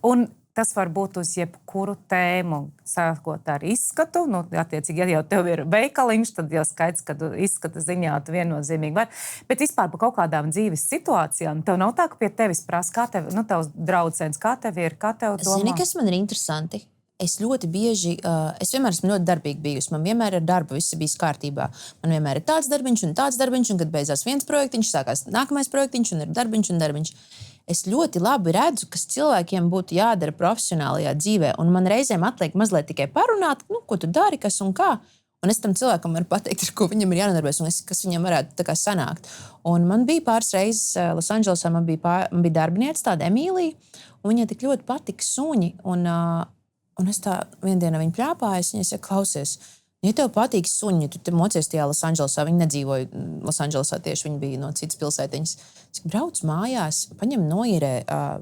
S2: Un tas var būt uz jebkuru tēmu, sākot ar izskatu. Attiecīgi, ja jau tev ir veikaliņš, tad jau skaidrs, ka izskata ziņā tu viennozīmīgi var. Bet vispār par kaut kādām dzīves situācijām. Tev nav tā, ka pie tevis prasa, kā tev, tavs draudzens, kā tev ir, kā tev domā?
S1: Zini, kas man ir interesanti? Es ļoti bieži, es vienmēr esmu ļoti darbīgi bijusi. Man vienmēr ir darba, viss bijis kārtībā. Man vienmēr ir tāds darbiņš, un kad beidzās viens projektiņš, sākās nākamais projektiņš, un ir darbiņš. Es ļoti labi redzu, kas cilvēkiem būtu jādara profesionālajā dzīvē, un man reizēm atliek mazliet tikai parunāt, ko tu dari, kas un kā. Un es tam cilvēkam varu pateikt, ar ko viņam ir jānodarbojas, un kas viņam varētu tā kā sanākt. Un man bija pāris reizes Los Andželesā, man bija darbiniece, tāda Emīlija, un viņai tik ļoti patika suņi, un es tā viendienā viņu pļāpāju, viņai saka, klausies, ja tev patīk suņi, tu te mocies tajā Los Andželesā, viņi nedzīvoja Los Andželesā tieši, viņi bija no citas pilsētiņas. Es brauc mājās, paņem noīrē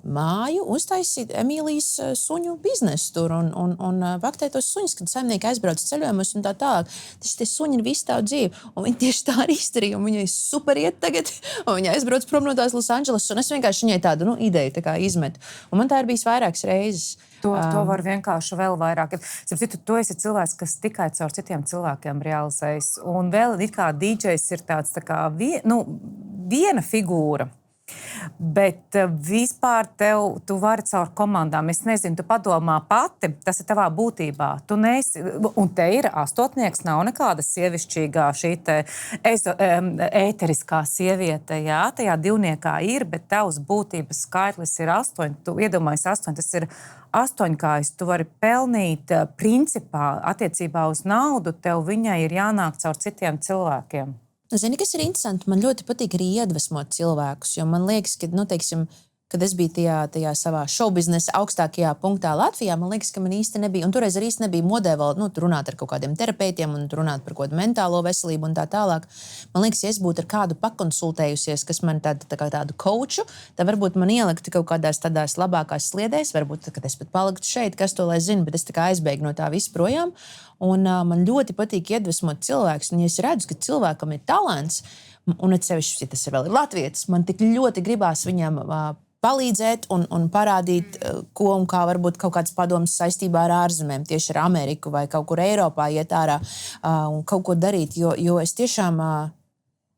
S1: māju, uztaisīt Emīlijas suņu biznesu tur un vaktē tos suņus, kad saimnieki aizbrauc ceļojumus un tā tālāk. Tie suņi ir visu tavu dzīvi, un viņi tieši tā arī izdarīja, un viņai super iet tagad, un viņa aizbrauc prom no tās Los Andželesas, un es vienkārši viņai tādu ideju tā kā izmetu. Un man tā ir bijis vairākas reizes.
S2: To var vienkārši vēl vairāk. Citu, tu esi cilvēks, kas tikai caur citiem cilvēkiem realizējas. Un vēl it kā DJs ir tāds tā kā viena figūra. Bet vispār tu vari caur komandām. Es nezinu, tu padomā pati, tas ir tavā būtībā. Tu neesi, un te ir astotnieks, nav nekāda sievišķīgā šī ēteriskā sieviete. Jā, tajā divniekā ir, bet tavs būtības skaitlis ir 8. Tu iedomājies 8, tas ir 8-kājs. Tu vari pelnīt principā attiecībā uz naudu, tev viņai ir jānāk caur citiem cilvēkiem.
S1: Zini, kas ir interesanti? Man ļoti patīk arī iedvesmot cilvēkus, jo man liekas, ka, teiksim, kad es biju tajā savā šovbiznesa augstākajā punktā Latvijā, man liekas, ka man īsti nebija, un toreiz arī īsti nebija modē vēl, runāt ar kaut kādiem terapeitiem un runāt par kaut kādu mentālo veselību un tā tālāk. Man liekas, ja es būtu ar kādu pakonsultējusies, kas man tādu coachu, tad varbūt man ieliktu kaut kādās tādās labākās sliedēs, varbūt, kad es pat paliktu šeit, kas to lai zina, bet es tā kā aizbēgu no tā visu projām. Un man ļoti patīk iedvesmot cilvēkus, un ja es redzu, ka cilvēkam ir talants, un atsevišķi, ja tas ir vēl latvietis, man tik ļoti gribās viņam palīdzēt un parādīt, ko un kā varbūt kaut kāds padoms saistībā ar ārzemēm, tieši ar Ameriku vai kaut kur Eiropā iet ārā un kaut ko darīt, jo es tiešām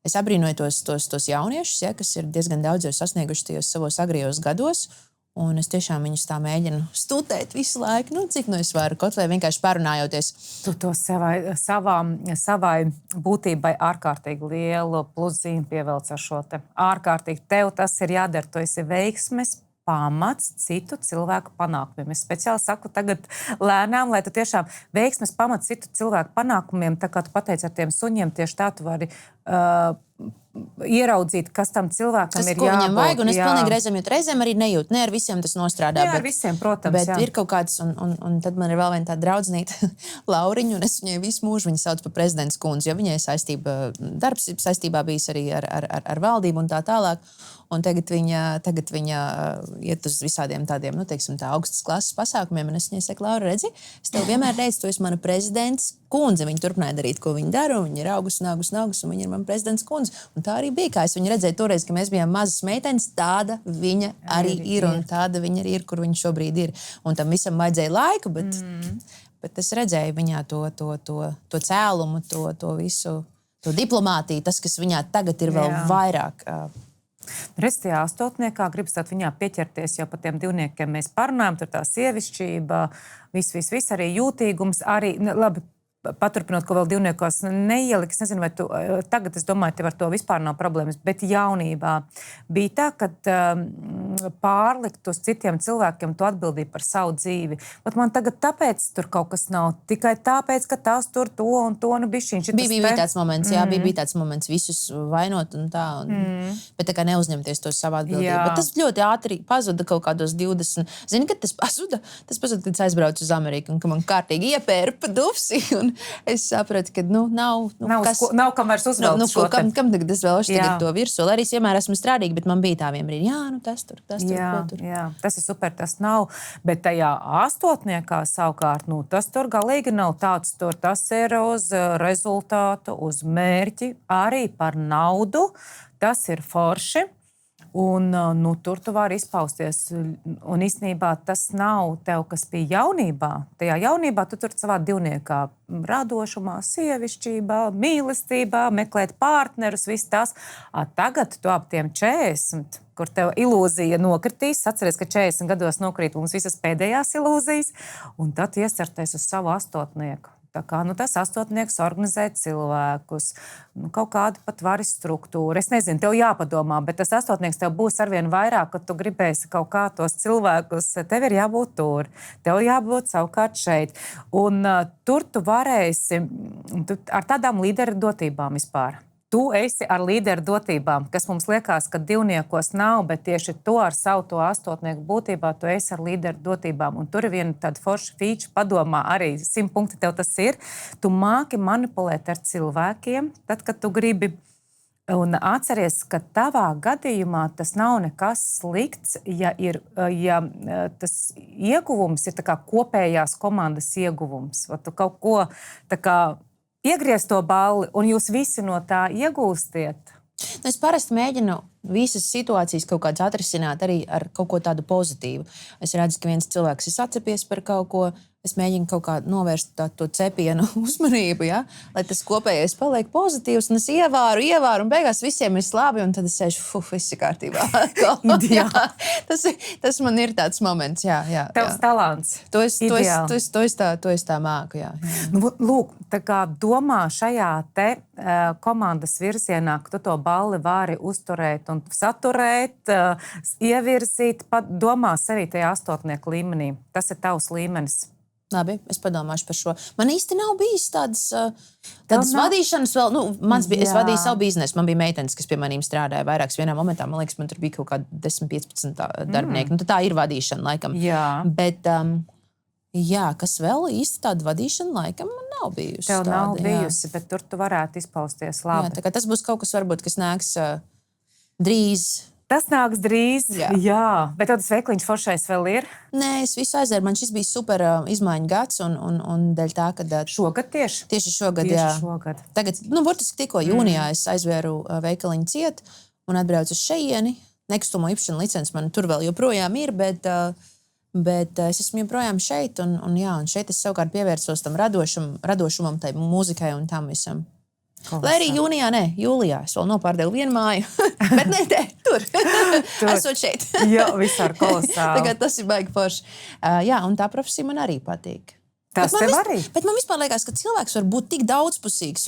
S1: es abrīnoju tos jauniešus, ja, kas ir diezgan daudz jau sasnieguši tajos savos agrijos gados. Un es tiešām viņus tā mēģinu studēt visu laiku, cik es varu, kaut vai vienkārši parunājoties.
S2: Tu to savai būtībai ārkārtīgi lielu pluszīmu pievelc ar šo te. Ārkārtīgi tev tas ir jādara, tu esi veiksmes pamats citu cilvēku panākumiem. Es speciāli saku tagad lēnām, lai tu tiešām veiksmes pamats citu cilvēku panākumiem, tā kā tu pateici ar tiem suņiem, tieši tā tu vari ieraudzīt, kas tam cilvēkam ir jābūt.
S1: Viņam vajag, un es pilnīgi reizēm arī nejūtu. Ne ar visiem tas nostrādā.
S2: Jā, ar visiem, protams.
S1: Bet ir kaut kāds, un tad man ir vēl viena tāda draudzenīte, Lauriņa, un es viņai visu mūžu viņu saucu par prezidents kundzi, jo viņai darbs saistībā bijis arī ar valdību un tā tālāk. Un tagad viņa iet uz visādiem tādiem, augstas klases pasākumiem, un es viņai saku, Laura, redzi, es tev vienmēr teicu, tu esi mana prezidents kundze. Viņa turpināja darīt, ko viņa dara, un viņa ir augusi, un viņa ir mana prezidents kundze. Un tā arī bija, kā es viņu redzēju toreiz, ka mēs bijām mazas meitenes, tāda viņa arī ir, un tāda viņa arī ir, kur viņa šobrīd ir. Un tam visam vajadzēja laiku, bet es redzēju viņā to cēlumu, to visu, to diplomātiju, tas, kas viņā tagad ir vēl vairāk.
S2: Redz, tajā astotniekā gribas viņā pieķerties, jo par tiem divniekiem mēs parunājam, tur tā sievišķība, viss arī jūtīgums, arī, labi, paturpinot, ko vēl divniekos neieliks, nezinu, vai tu, tagad es domāju, tev ar to vispār nav problēmas, bet jaunībā bija tā, ka pārlikt uz citiem cilvēkiem tu atbildīji par savu dzīvi. Bet man tagad tāpēc tur kaut kas nav, tikai tāpēc, ka tās tur to un to, bišķiņš.
S1: Bija tāds moments, bija tāds moments visus vainot un tā, bet tā kā neuzņemties to savu atbildību. Jā. Bet tas ļoti ātri pazuda kaut kādos 20. Zini, kad tas pazuda, kad es aizbraucu uz Ameriku un ka man kārtīgi iepērpa dufsi un es sapratu, ka
S2: nav kam vairs uzvilkt šo te.
S1: Kam tagad es vēl tagad to virsū? Arī es vienmēr esmu strādīga, bet man bija tā vienbrīd. Jā, tas tur, ko tur.
S2: Jā, tas ir super, tas nav. Bet tajā astotniekā savukārt, tas tur galīgi nav tāds. Tas ir uz rezultātu, uz mērķi, arī par naudu. Tas ir forši. Un tur tu vari izpausties. Un īstenībā tas nav tev, kas bija jaunībā. Tajā jaunībā tu tur savā divniekā radošumā, sievišķībā, mīlestībā, meklēt partnerus, viss tās. Tagad tu ap tiem 40, kur tev ilūzija nokritīs. Atceries, ka 40 gados nokrīt mums visas pēdējās ilūzijas. Un tad iesarties uz savu astotnieku. Tā kā tas astotnieks organizē cilvēkus, kaut kādu pat varas struktūru. Es nezinu, tev jāpadomā, bet tas astotnieks tev būs arvien vairāk, kad tu gribēsi kaut kā tos cilvēkus. Tev ir jābūt tur, tev jābūt savukārt šeit. Un tur tu varēsi ar tādām līderu dotībām vispār. Tu esi ar līderu dotībām, kas mums liekas, ka divniekos nav, bet tieši to ar savu to astotnieku būtībā tu esi ar līderu dotībām. Un tur ir viena tāda forša feature, padomā arī 100 punkti tev tas ir. Tu māki manipulēt ar cilvēkiem, tad, kad tu gribi. Un atceries, ka tavā gadījumā tas nav nekas slikts, ja tas ieguvums ir tā kā kopējās komandas ieguvums. Vai tu kaut ko tā kā iegriez to balli, un jūs visi no tā iegūstiet.
S1: Es parasti mēģinu visas situācijas kaut kādas atrisināt arī ar kaut ko tādu pozitīvu. Es redzu, ka viens cilvēks ir sacepies par kaut ko. Es mēģinu kaut kā novērst to cepienu uzmanību, ja? Lai tas kopējais paliek pozitīvs. Un es ievēru, un beigās visiem ir labi. Un tad es sēžu, viss ir kārtībā. Tas man ir tāds moments, jā.
S2: Tavs talants.
S1: To es tā māku, jā.
S2: Nu, lūk, tā kā domā šajā te komandas virzienā, ka tu to balli vari uzturēt un saturēt, ievirzīt, domā sevi tajā astotnieku līmenī. Tas ir tavs līmenis.
S1: Labi, es padomāšu par šo. Man īsti nav bijis tādas vadīšanas vēl. Es vadīju savu biznesu. Man bija meitenes, kas pie manīm strādāja vairākas vienā momentā. Man liekas, man tur bija kaut kādi 10-15 darbinieki. Tā ir vadīšana, laikam.
S2: Jā.
S1: Bet, kas vēl īsti tāda vadīšana, laikam, man nav bijusi.
S2: Tev nav bijusi, bet tur tu varētu izpausties labi.
S1: Jā, tā kā tas būs kaut kas, varbūt, kas nāks drīz.
S2: Tas nāks drīz, jā. Bet tas veikliņš foršais vēl ir?
S1: Nē, es visu aizēru. Man šis bija super izmaiņu gads un dēļ tā, ka...
S2: Šogad tieši?
S1: Tieši šogad,
S2: tieši
S1: jā.
S2: Šogad.
S1: Tagad, burtiski tikko jūnijā es aizvēru veikaliņu ciet un atbraucu uz šejieni. Nekustamo īpašumu licenci man tur vēl joprojām ir, bet es esmu joprojām šeit. Un šeit es savukārt pievērsos tam radošumam, tai mūzikai un tam visam. Lai arī jūlijā es vēl nopārdevu vienu māju, bet ne tur. Esot šeit.
S2: Jā, visār kolosāli.
S1: Tagad tas ir baigi forši. Un tā profesija man arī patīk.
S2: Tas tev arī?
S1: Bet man vispār liekas, ka cilvēks var būt tik daudzpusīgs.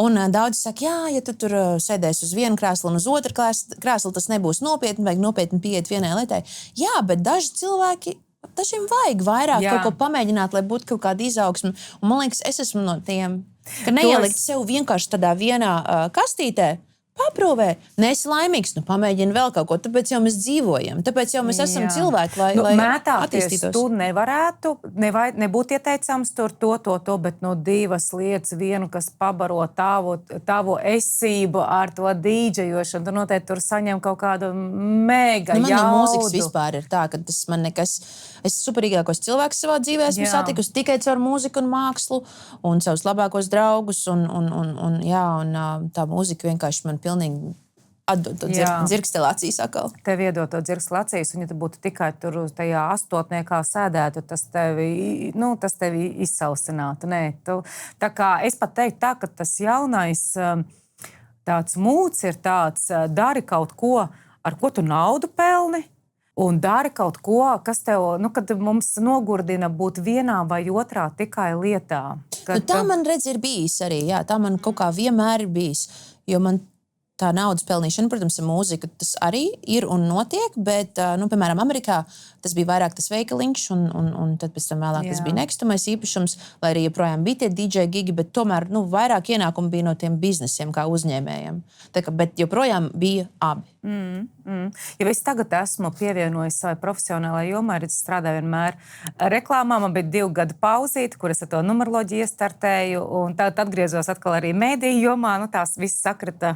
S1: Un daudzi saka, ja tu tur sēdēsi uz vienu krēslu un uz otru krēslu, tas nebūs nopietni, vajag nopietni pieiet vienai lietai. Jā, bet daži cilvēki... Dažiem vajag vairāk kaut ko pamēģināt, lai būtu kaut kāda izaugsme. Un man liekas, es esmu no tiem, ka neielikt sev vienkārši tādā vienā kastītē. Paprovē, neesi laimīgs, pamēģini vēl kaut ko, tāpēc jau mēs dzīvojam, tāpēc jau mēs esam cilvēki, lai attīstītos.
S2: Tu nevarētu, nebūt ieteicams tur to, bet divas lietas, vienu, kas pabaro tavu esību ar to dīdžejošanu, tu noteikti tur saņem kaut kādu mega jaudu.
S1: Man no mūzikas vispār ir tā, ka tas man nekas... Es superīgākos cilvēkus savā dzīvē esmu satikusi tikai caur mūziku un mākslu un savus labākos draugus un tā mūzika vienkārši man pilnīgi atdod to dzirkstelācijas atkal.
S2: Tev iedod to dzirkstelācijas, un ja tu būtu tikai tur tajā astotniekā sēdētu, tas tevi izsausinātu. Nē, tā kā es pat teiktu tā, ka tas jaunais tāds mūds ir tāds, dari kaut ko, ar ko tu naudu pelni, un dari kaut ko, kas tev, kad mums nogurdina būt vienā vai otrā tikai lietā.
S1: Tā man redz ir bijis arī, jā, tā man kaut kā vienmēr ir bijis, jo man tā naudas pelnīšana, protams, ar mūziku, tas arī ir un notiek, bet, piemēram, Amerikā tas bija vairāk tas veikaliņš, un tad pēc tam vēlāk tas bija nekustamais īpašums, lai arī joprojām bija tie DJ gigi, bet tomēr, vairāk ienākumu bija no tiem biznesiem kā uzņēmējiem. Bet joprojām bija abi.
S2: Ja es tagad esmu pievienojis savai profesionālajai jomai, es strādāju vienmēr reklāmā, man bija 2 gadu pauzīte, kur es ar to numeroloģiju iestartēju, un tad atgriezos atkal arī mēdīju jomā, tās viss sakrita,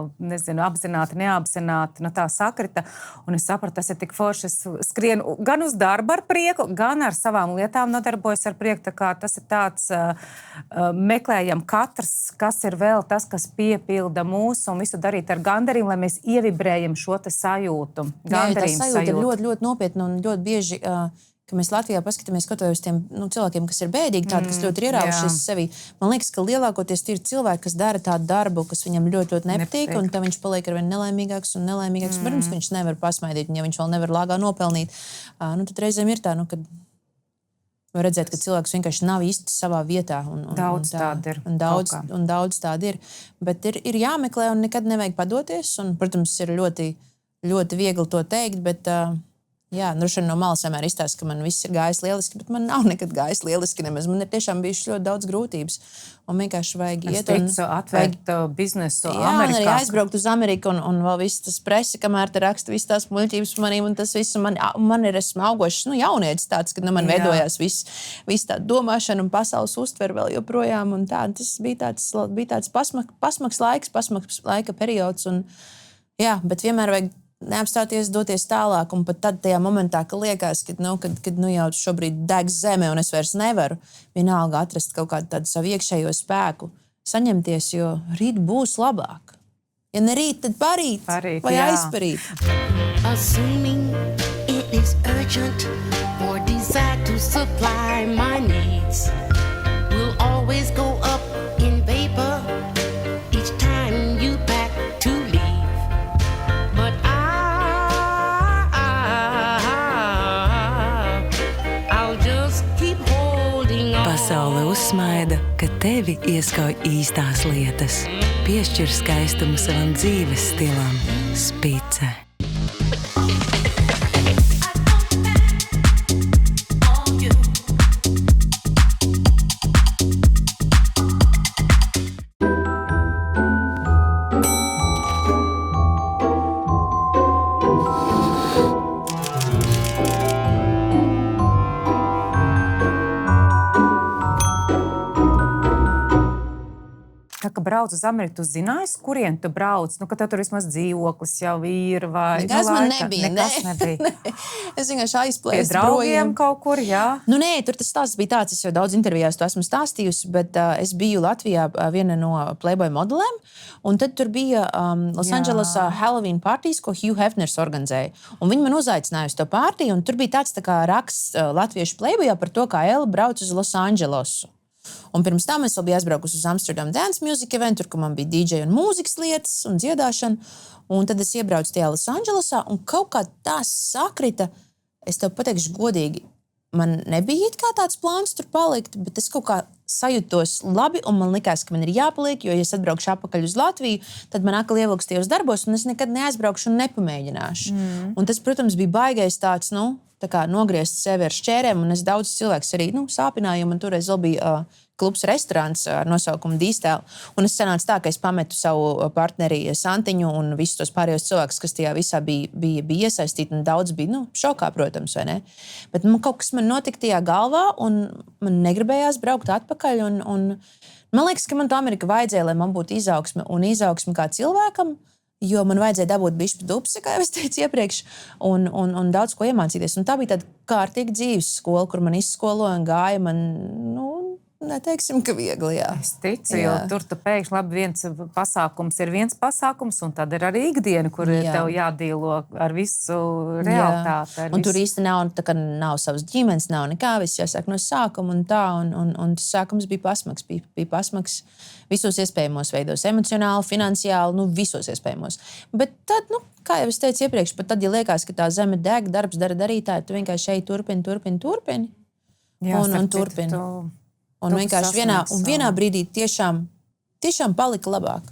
S2: apzināti, neapzināti, tā sakrita, un es sapratu, tas ir tik forši, es skrienu gan uz darbu ar prieku, gan ar savām lietām nodarbojos ar prieku, tā kā tas ir tāds, meklējam katrs, kas ir vēl tas, kas piepilda mūsu, un visu darīt ar gandarījumu, lai mēs ievibrējam šo te sajūtu.
S1: Jā, tā sajūta ir ļoti, ļoti nopietna un ļoti bieži, ka mēs Latvijā paskatāmies kaut vai uz tiem cilvēkiem, kas ir bēdīgi, tādi, kas ļoti ir ieraušies sevi. Man liekas, ka lielākoties ir cilvēki, kas dara tādu darbu, kas viņam ļoti, ļoti nepatīk, un tad viņš paliek arvien nelaimīgāks un nelaimīgāks. Protams, ka viņš nevar pasmaidīt, un ja viņš vēl nevar lāgā nopelnīt, tad reizēm ir tā, kad var redzēt, ka cilvēks vienkārši nav īsti savā vietā.
S2: Daudz tādi ir.
S1: Un daudz tādi ir. Bet ir jāmeklē un nekad nevajag padoties. Un, protams, ir ļoti, ļoti viegli to teikt, bet droši vien no malas vienmēr izstāsta, ka man viss ir gājis lieliski, bet man nav nekad gājis lieliski nemaz. Man ir tiešām bijušas ļoti daudz grūtības. Un vienkārši vajag iet un
S2: atvērt biznesu
S1: Amerikā. Jā, un arī aizbraukt uz Ameriku un vēl viss tas presi, kamēr te raksta viss tās muļķības manīm un tas viss. Man ir esmu augošs, jaunietis tāds, kad man veidojās viss tā domāšana un pasaules uztver vēl joprojām. Un tā, tas bija tāds pasmaks laiks, pasmaks laika periods. Un, bet vienmēr vajag neapstāties, doties tālāk, un pat tad tajā momentā, ka liekas, kad jau šobrīd degs zeme un es vairs nevaru vienalga atrast kaut kādu tādu savu iekšējo spēku, saņemties, jo rīt būs labāk. Ja ne rīt, tad parīt.
S2: Parīt,
S1: vai
S2: jā.
S1: aizparīt.
S3: Assuming it is urgent for desire to supply my needs will always go up in vapor each time you pack to leave. But I'll just keep holding on.
S4: Pasaule uzsmaida, ka tevi ieskauj īstās lietas. Piešķir skaistumu savam dzīves stilam. Spice.
S2: Tā kā brauc uz Ameriku, tu zināji, kurien tu brauc? Nu, ka tev tur vismaz dzīvoklis jau ir vai...
S1: Nekas man
S2: laika-
S1: nebija,
S2: Nekas
S1: ne.
S2: nebija.
S1: Es vienkārši
S2: Pie
S1: aizplēju
S2: draugiem kaut kur, jā.
S1: Nu, nē, tur tas stāsts bija tāds, es jau daudz intervijās to esmu stāstījusi, bet es biju Latvijā viena no Playboy modelēm, un tad tur bija Los
S2: Jā.
S1: Andželosā Halloween partijas, ko Hugh Hefners organizēja. Un viņi man uzaicināja uz to partiju, un tur bija tāds tā kā raksts latviešu Playboyā par to, kā Ella brauc uz Los Andželosu. Un pirms tam es vēl biju aizbraukusi uz Amsterdam Dance Music Event, tur, kur man bija DJ un mūzikas lietas un dziedāšana. Un tad es iebraucu tajā Los Andželosā, un kaut kā tā sakrita, es tev pateikšu godīgi, man nebija it kā tāds plāns tur palikt, bet es kaut kā sajūtos labi, un man likās, ka man ir jāpaliek, jo, ja es atbraukšu atpakaļ uz Latviju, tad man atkal ievilks tajos darbos, un es nekad neaizbraukšu un nepamēģināšu. Un tas, protams, bija baigais tāds, nu, tā kā nogriezt sevi ar šķērēm, un es daudz cilvēks arī, nu, sāpināju, un toreiz vēl bija klubs restorāns ar nosaukumu Dīstēl. Un es sanācu tā, ka es pametu savu partneri Santiņu un visus tos pārējos cilvēkus, kas tajā visā bija iesaistīti, un daudz bija, nu, šokā, protams, vai ne? Bet kaut kas man notika tajā galvā, un man negribējās braukt atpakaļ, un man liekas, ka man to Ameriku vajadzēja, lai man būtu izaugsme kā cilvēkam, jo man vajadzēja dabūt bišķi dupsi, kā jau es teicu iepriekš, un daudz ko iemācīties. Un tā bija tāda kārtīga dzīves skola, kur man izskoloja un gāja man, nu, neteiksim, ka viegli, jā.
S2: Es ticu, jo tur tu pēkšņi labi viens pasākums ir viens pasākums, un tad ir arī ikdiena, kur tev jādīlo ar visu realitāti.
S1: Un tur īsti nav, tā kā nav savas ģimenes, nav nekā, viss jāsāk no sākuma un tā, un tas sākums bija pasmaks, bija pasmaks visos iespējamos veidos, emocionāli, finansiāli, nu, visos iespējamos. Bet tad, nu, kā jau es teicu iepriekš, pat tad, ja liekas, ka tā zeme deg, darbs dara darītāji, tu vienkārši šeit turpini, un turpini. Un vienkārši vienā brīdī tiešām palika labāk.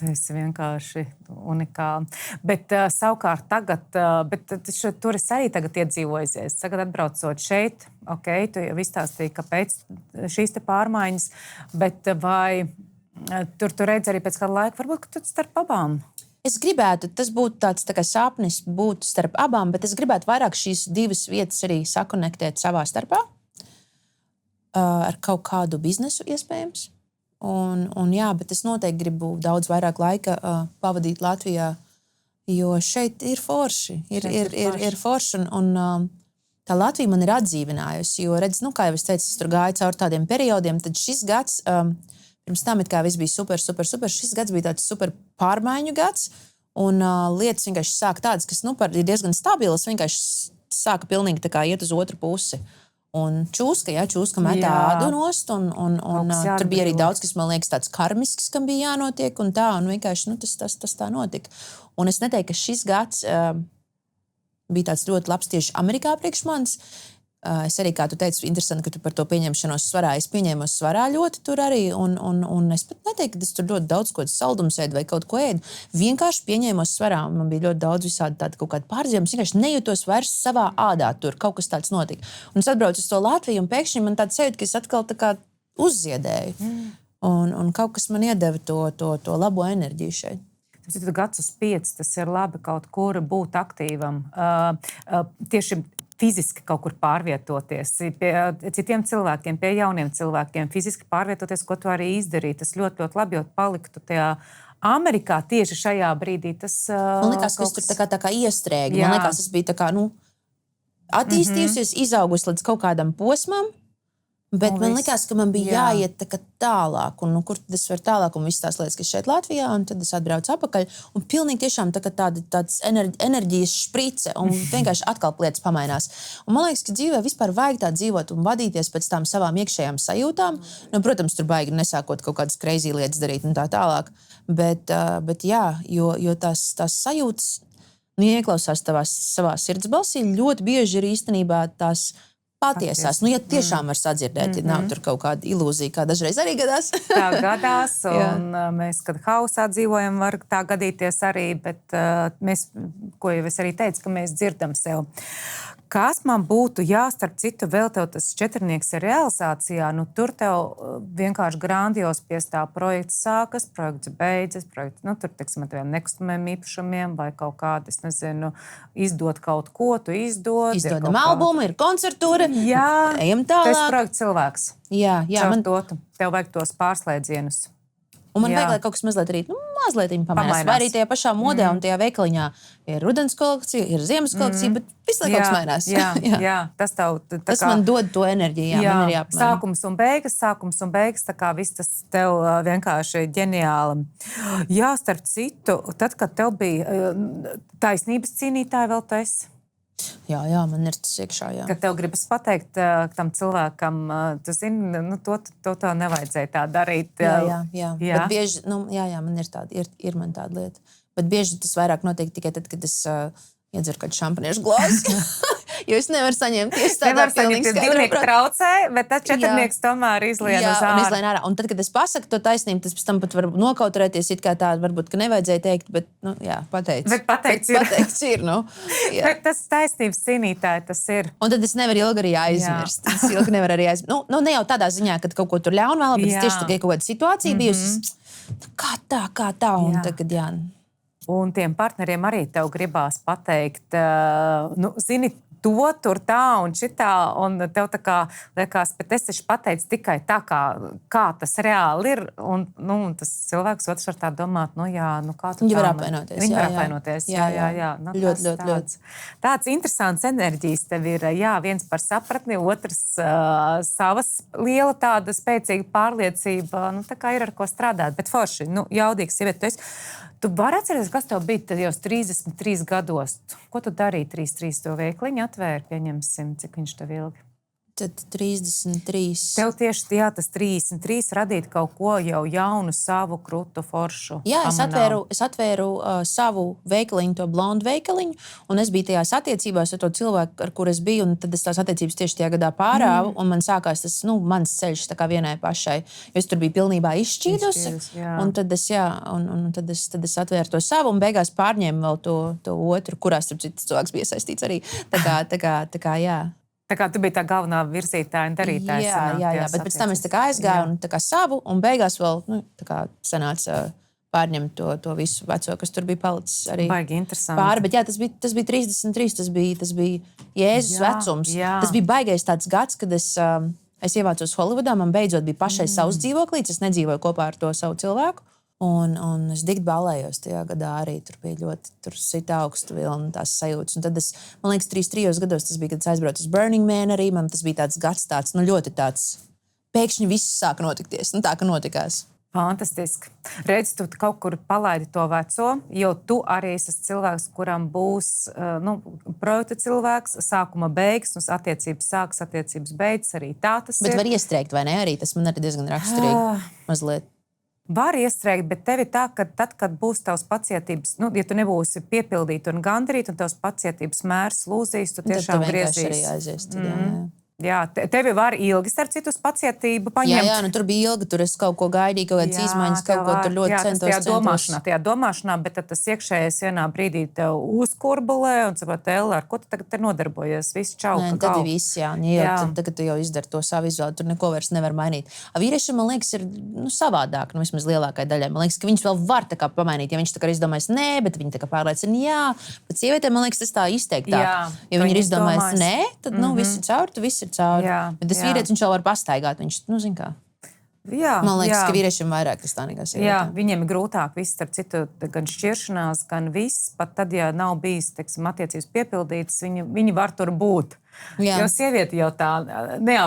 S2: Tas ir vienkārši unikāli. Bet savukārt tagad, tur es arī tagad iedzīvojusies. Tagad atbraucot šeit, tu jau izstāstīji, kāpēc šīs te pārmaiņas, bet vai tur tu redzi arī pēc kāda laika, varbūt, ka tu starp abām?
S1: Es gribētu, tas būtu tāds tā kā sapnis būt starp abām, bet es gribētu vairāk šīs divas vietas arī sakonektēt savā starpā. Ar kaut kādu biznesu iespējams. Un jā, bet es noteikti gribu daudz vairāk laika pavadīt Latvijā, jo šeit ir forši. Ir forši un tā Latvija man ir atdzīvinājusi, jo redz, nu, kā jau es teicu, es tur gāju caur tādiem periodiem, tad šis gads, pirms tam it kā viss bija super, šis gads bija tāds super pārmaiņu gads, un lietas vienkārši sāk tādas, kas, nu, ir diezgan stabilas, vienkārši sāka pilnīgi tā kā iet uz otru pusi. Un čūska metā ādu nost, un tur bija arī daudz, kas man liekas tāds karmisks, kam bija jānotiek, un tā, un vienkārši, nu, tas tā notika. Un es neteiktu, ka šis gads bija tāds ļoti labs tieši Amerikā priekš manis. Es arī, kā tu teici, interesanti, ka tu par to pieņemšanos svarā. Es pieņēmos svarā ļoti tur arī, un es pat neteiktu, ka es tur ļoti daudz ko saldumus ēdu vai kaut ko ēdu. Vienkārši pieņēmos svarā, un man bija ļoti daudz visādi tādi kaut kādi pārdzīvumi. Vienkārši nejūtos vairs savā ādā tur, kaut kas tāds notika. Un es atbraucu uz to Latviju, un pēkšņi man tāds sajūta, ka es atkal tā kā uzziedēju. Un kaut kas man iedeva to labo enerģiju šeit.
S2: Tas ir gads uz 5, tas ir labi kaut kur būt aktīvam. Tieši fiziski kaut kur pārvietoties, pie citiem cilvēkiem, pie jauniem cilvēkiem, fiziski pārvietoties, ko tu arī izdarīji. Tas ļoti, ļoti labi, jo paliktu tajā Amerikā tieši šajā brīdī. Tas,
S1: man liekas, ka es tur tā kā iestrēgu. Man liekas, es biju tā kā, nu, attīstījusies, izaugusi līdz kaut kādam posmam, Bet
S2: Un
S1: man
S2: viss.
S1: likās, ka man bija
S2: Jā.
S1: jāiet tā kā tālāk, un kur tad es varu tālāk, un visas tās lietas, kas šeit Latvijā, un tad es atbraucu atpakaļ, un pilnīgi tiešām tā kā tāds enerģijas šprice, un vienkārši atkal lietas pamainās. Un man liekas, ka dzīvē vispār vajag tā dzīvot un vadīties pēc tām savām iekšējām sajūtām. Nu, protams, tur baigi nesākot kaut kādas crazy lietas darīt un tā tālāk, bet jā, jo tās sajūtas, ieklausās savā sirds balsī, ļoti bieži ir īstenībā tās patiesās. Nu, ja tiešām var sadzirdēt, ja nav tur kaut kāda ilūzija, kā dažreiz arī gadās.
S2: Tā gadās, un mēs, kad hausā dzīvojam, var tā gadīties arī, bet mēs, ko jau es arī teicu, ka mēs dzirdam sev. Kas man būtu jāstarp citu vēl tev tas četrnieks ir realizācijā, nu tur tev vienkārši grandios piestāv projekts sākas, projekts beidzas, projekts, nu tur, teiksim, ar teviem nekustamiem īpašumiem vai kaut kāda, es nezinu, izdot kaut ko, tu izdod.
S1: Izdodam albumu, ir koncertūra, ejam
S2: Tu esi
S1: tālāk.
S2: projekts cilvēks.
S1: Jā,
S2: Man tev vajag tos pārslēdzienus.
S1: Un man
S2: Jā.
S1: vajag, lai kaut kas mazliet arī, mazliet pamainās.
S2: Pamainās.
S1: Vai arī tajā pašā modē un tajā veikaliņā ir rudens kolekcija, ir ziemas kolekcija, bet visu laiku kaut kas mainās.
S2: Jā, tas
S1: Man dod to enerģiju, man ir jāpamaina.
S2: Sākums un beigas, tā kā viss tas tev vienkārši ģeniāli. Jā, starp citu, tad, kad tev bija taisnības cīnītāji, vēl tu esi.
S1: Jā, man ir tas iekšā, jā.
S2: Kad tev gribas pateikt tam cilvēkam, tu zini, nu, to nevajadzēja tā darīt.
S1: Jā. Bet bieži, man ir tāda, ir man tāda lieta. Bet bieži tas vairāk notiek tikai tad, kad es iedzeru kādu šampaniešu glāzi. Jo es nevaru saņemt tieši tādā pilnīgi
S2: divnieki traucē, bet tad četrnieks tomēr izlien uz ārā.
S1: Un tad, kad es pasaku to taisnību, tas pēc tam pat var nokautrēties, it kā tā varbūt, ka nevajadzēja teikt, bet, pateic.
S2: Bet pateikts
S1: ir,
S2: Bet tas taisnības cīnītāji, tas ir.
S1: Un tad es nevaru ilgi arī aizmirst. Es ilgi nevaru arī aizmirst. Nu, ne jau tādā ziņā, ka kaut ko tur ļaunu vēl, bet es tieši tā, kaut kāda situācija bijusi. Kā tā, un tagad, jā.
S2: Un tiem partneriem arī tev gribās pateikt, zini, to, tur tā un šitā, un tev tā kā liekas, bet es taču pateicu tikai tā, kā tas reāli ir, un tas cilvēks otrs var tā domāt, kā tu tā.
S1: Viņi var apvainoties.
S2: Viņi var apvainoties, jā.
S1: Ļoti.
S2: Tāds interesants enerģijas tev ir, viens par sapratni, otrs savas liela tāda spēcīga pārliecība, tā kā ir ar ko strādāt, bet forši, jaudīgs sieviete, tu vari atcerēties, kas tev bija tad jau 33 gados? Ko tu darīji 33 to veikliņu atvēri, pieņemsim, cik viņš tev ilgi?
S1: Tad 33.
S2: Tev tieši tas 33 radīt kaut ko jau jaunu, savu, krutu, foršu.
S1: Jā, es atvēru savu veikaliņu, to blondu veikaliņu, un es biju tajās attiecībās ar to cilvēku, ar kur es biju, un tad es tās attiecības tieši tajā gadā pārāvu, un man sākās tas, mans ceļš tā kā vienai pašai, jo es tur biju pilnībā izšķīdusi, un tad es atvēru to savu, un beigās pārņēmu vēl to otru, kurās tur cits cilvēks bija iesaistīts arī. Tā kā, jā.
S2: Tā kā tu biji tā galvenā virzītāja un darītājs.
S1: Jā, bet pēc tam es tā kā aizgāju un tā kā savu, un beigās vēl tā kā sanāca pārņemt to visu veco, kas tur bija palicis arī
S2: baigi interesanti.
S1: Pāri. Bet jā, tas bija 33, tas bija Jēzus vecums.
S2: Jā.
S1: Tas bija baigais tāds gads, kad es ievācos Holivudā, man beidzot bija pašai savs dzīvoklīts, es nedzīvoju kopā ar to savu cilvēku. Un es dikti ballējos tajā gadā arī. Tur bija ļoti sita augstu vilni tās sajūtas. Un tad man liekas, 3 gados tas bija, kad es aizbraucu uz Burning Man arī. Man tas bija tāds gads ļoti tāds. Pēkšņi viss sāka notikties. Tā, ka notikās.
S2: Fantastiski. Redzi, tu kaut kur palaidi to veco, jo tu arī esi cilvēks, kuram būs projekta cilvēks, sākuma beigas, un attiecības sākas, attiecības beigas, arī tā tas
S1: Bet
S2: ir.
S1: var iestrēgt, vai ne? Arī tas man arī diezgan raksturīgi mazliet.
S2: Var iestrēgt, bet tev ir tā, ka tad, kad būs tavs pacietības, ja tu nebūsi piepildīt un gandarīt, un tavs pacietības mērs lūzīs, tu tiešām griezīs.
S1: Arī aizies.
S2: Jā, tevi var ilgi starp citu uz pacietību paņemt.
S1: Jā, tur bija ilgi, tur es kaut ko gaidīju, kaut kādas izmaiņas, kaut ko tur ļoti centos.
S2: Tajā domāšanā, bet tad tas iekšējais vienā brīdī tev uzkurbulē un saprot, ar ko tu tagad nodarbojies? Viss čau,
S1: Nē, tad ir viss, jā. Tagad tu jau izdari to savu izvēli, tur neko vairs nevar mainīt. Vīriešiem, man liekas, ir savādāk, vismaz lielākai daļai. Man liekas, ka viņš vēl var tā kā pamainīt, ja viņš tā kā ir izdomājis nē, bet viņi tā kā pārliecina jā. Bet sievietēm, man liekas, tas tā izteiktāk. Ja viņi ir izdomājis nē, tad viss ir cauri, tu viss ir cauri.
S2: Jā,
S1: bet tas vīrietis, viņš jau var pastaigāt. Viņš, zin kā.
S2: Jā,
S1: Man liekas,
S2: jā.
S1: ka vīriešiem vairāk tas tā nekā
S2: Jā,
S1: sievietēm.
S2: viņiem ir grūtāk viss, starp citu, gan šķiršanās, gan viss. Pat tad, ja nav bijis, teiksim, attiecības piepildītas, viņi var tur būt.
S1: Jā.
S2: Jo sieviete jau tā
S1: Jā.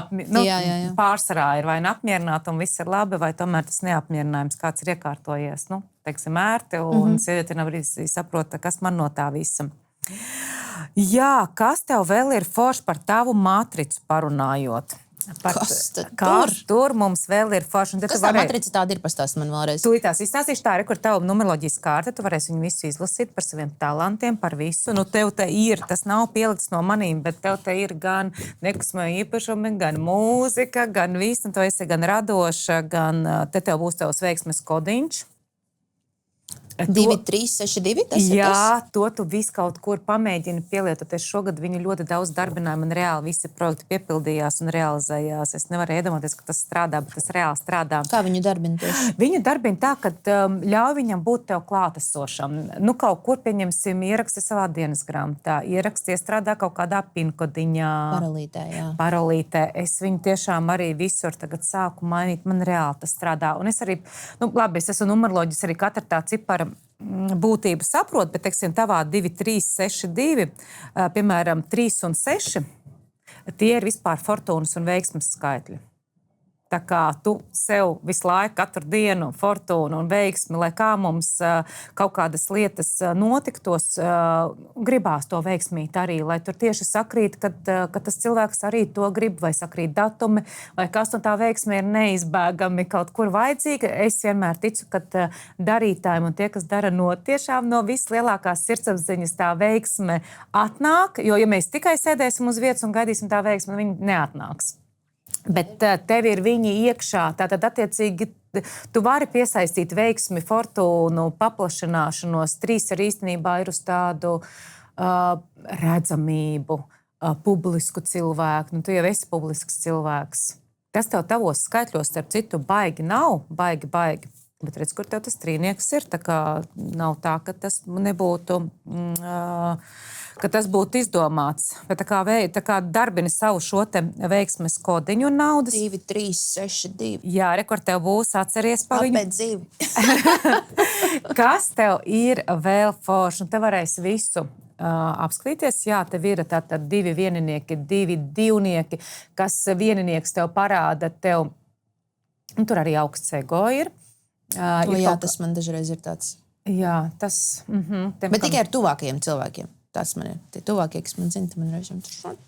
S2: pārsvarā ir vai nu apmierināta un viss ir labi, vai tomēr tas neapmierinājums kāds ir iekārtojies. Teiksim, ērti, un sieviete nav arī saprota, kas man no tā visa. Jā, kas tev vēl ir forši par tavu matricu parunājot? Kas tur mums vēl ir forši?
S1: Kas tā matrica tāda ir, pastāst man vēlreiz?
S2: Tu tās izstāstīši, tā ir, kur tavu numeroloģijas kārta, tu varēsi viņu visu izlasīt par saviem talantiem, par visu. Tev te ir, tas nav pielikts no manīm, bet tev te ir gan nekustamie īpašumi, gan mūzika, gan viss, un tu esi gan radoša, gan te tev būs tavs veiksmes kodiņš.
S1: 2-3-6-2, tas ir tas?
S2: Jā, to tu visu kaut kur pamēģini pielietoties. Šogad viņi ļoti daudz darbinājumu un reāli visi projekti piepildījās un realizējās. Es nevaru iedomāties, ka tas strādā, bet tas reāli strādā.
S1: Kā viņu darbina tieši?
S2: Viņu darbina tā, ka ļauj viņam būt tev klātesošam. Kaut kur, pieņemsim, ieraksti savā dienas grāmatā, ieraksti iestrādā kaut kādā pinkodiņā. Parolītē. Es viņu tiešām arī visur tagad sāku mainīt. Man reāli tas strādā. Un es arī, es esmu numeroloģis, arī katra tā cipara būtību saprot, bet, teiksim, tavā 2, 3, 6, 2, piemēram, 3 un 6, tie ir vispār fortūnas un veiksmes skaitļi. Tā kā tu sev visu laiku, katru dienu, fortūnu un veiksmi, lai kā mums kaut kādas lietas notiktos, gribās to veiksmīt arī, lai tur tieši sakrīt, ka tas cilvēks arī to grib, vai sakrīt datumi, vai kas no tā veiksme ir neizbēgami kaut kur vajadzīga. Es vienmēr ticu, ka darītājiem un tie, kas dara tiešām no vislielākās sirdsapziņas tā veiksme atnāk, jo ja mēs tikai sēdēsim uz vietas un gaidīsim tā veiksmi, viņi neatnāks. Bet tev ir viņi iekšā, tātad attiecīgi tu vari piesaistīt veiksmi, fortūnu, paplašināšanos. 3 arī īstenībā ir uz tādu redzamību, publisku cilvēku. Tu jau esi publisks cilvēks. Tas tev tavos skaitļos, starp citu, baigi nav, baigi. Bet redz, kur tev tas trīnieks ir, tā kā nav tā, ka tas nebūtu... ka tas būtu izdomāts. Bet tā kā darbini savu šo te veiksmes kodiņu un naudas.
S1: 2, 3, 6, 2.
S2: Jā, kur tev būs, atceries pa viņu.
S1: Apēc dzīvi.
S2: Kas tev ir vēl forši? Un te varēs visu apskatīties. Jā, tev ir tātad 2 vieninieki, 2 divnieki, kas vieninieks tev parāda tev. Un tur arī augsts ego ir.
S1: Jā, tas man dažreiz ir tāds.
S2: Jā, tas...
S1: Bet tikai ar tuvākajiem cilvēkiem. Tas man ir. Tie tuvākie, kas man zina, man reizēm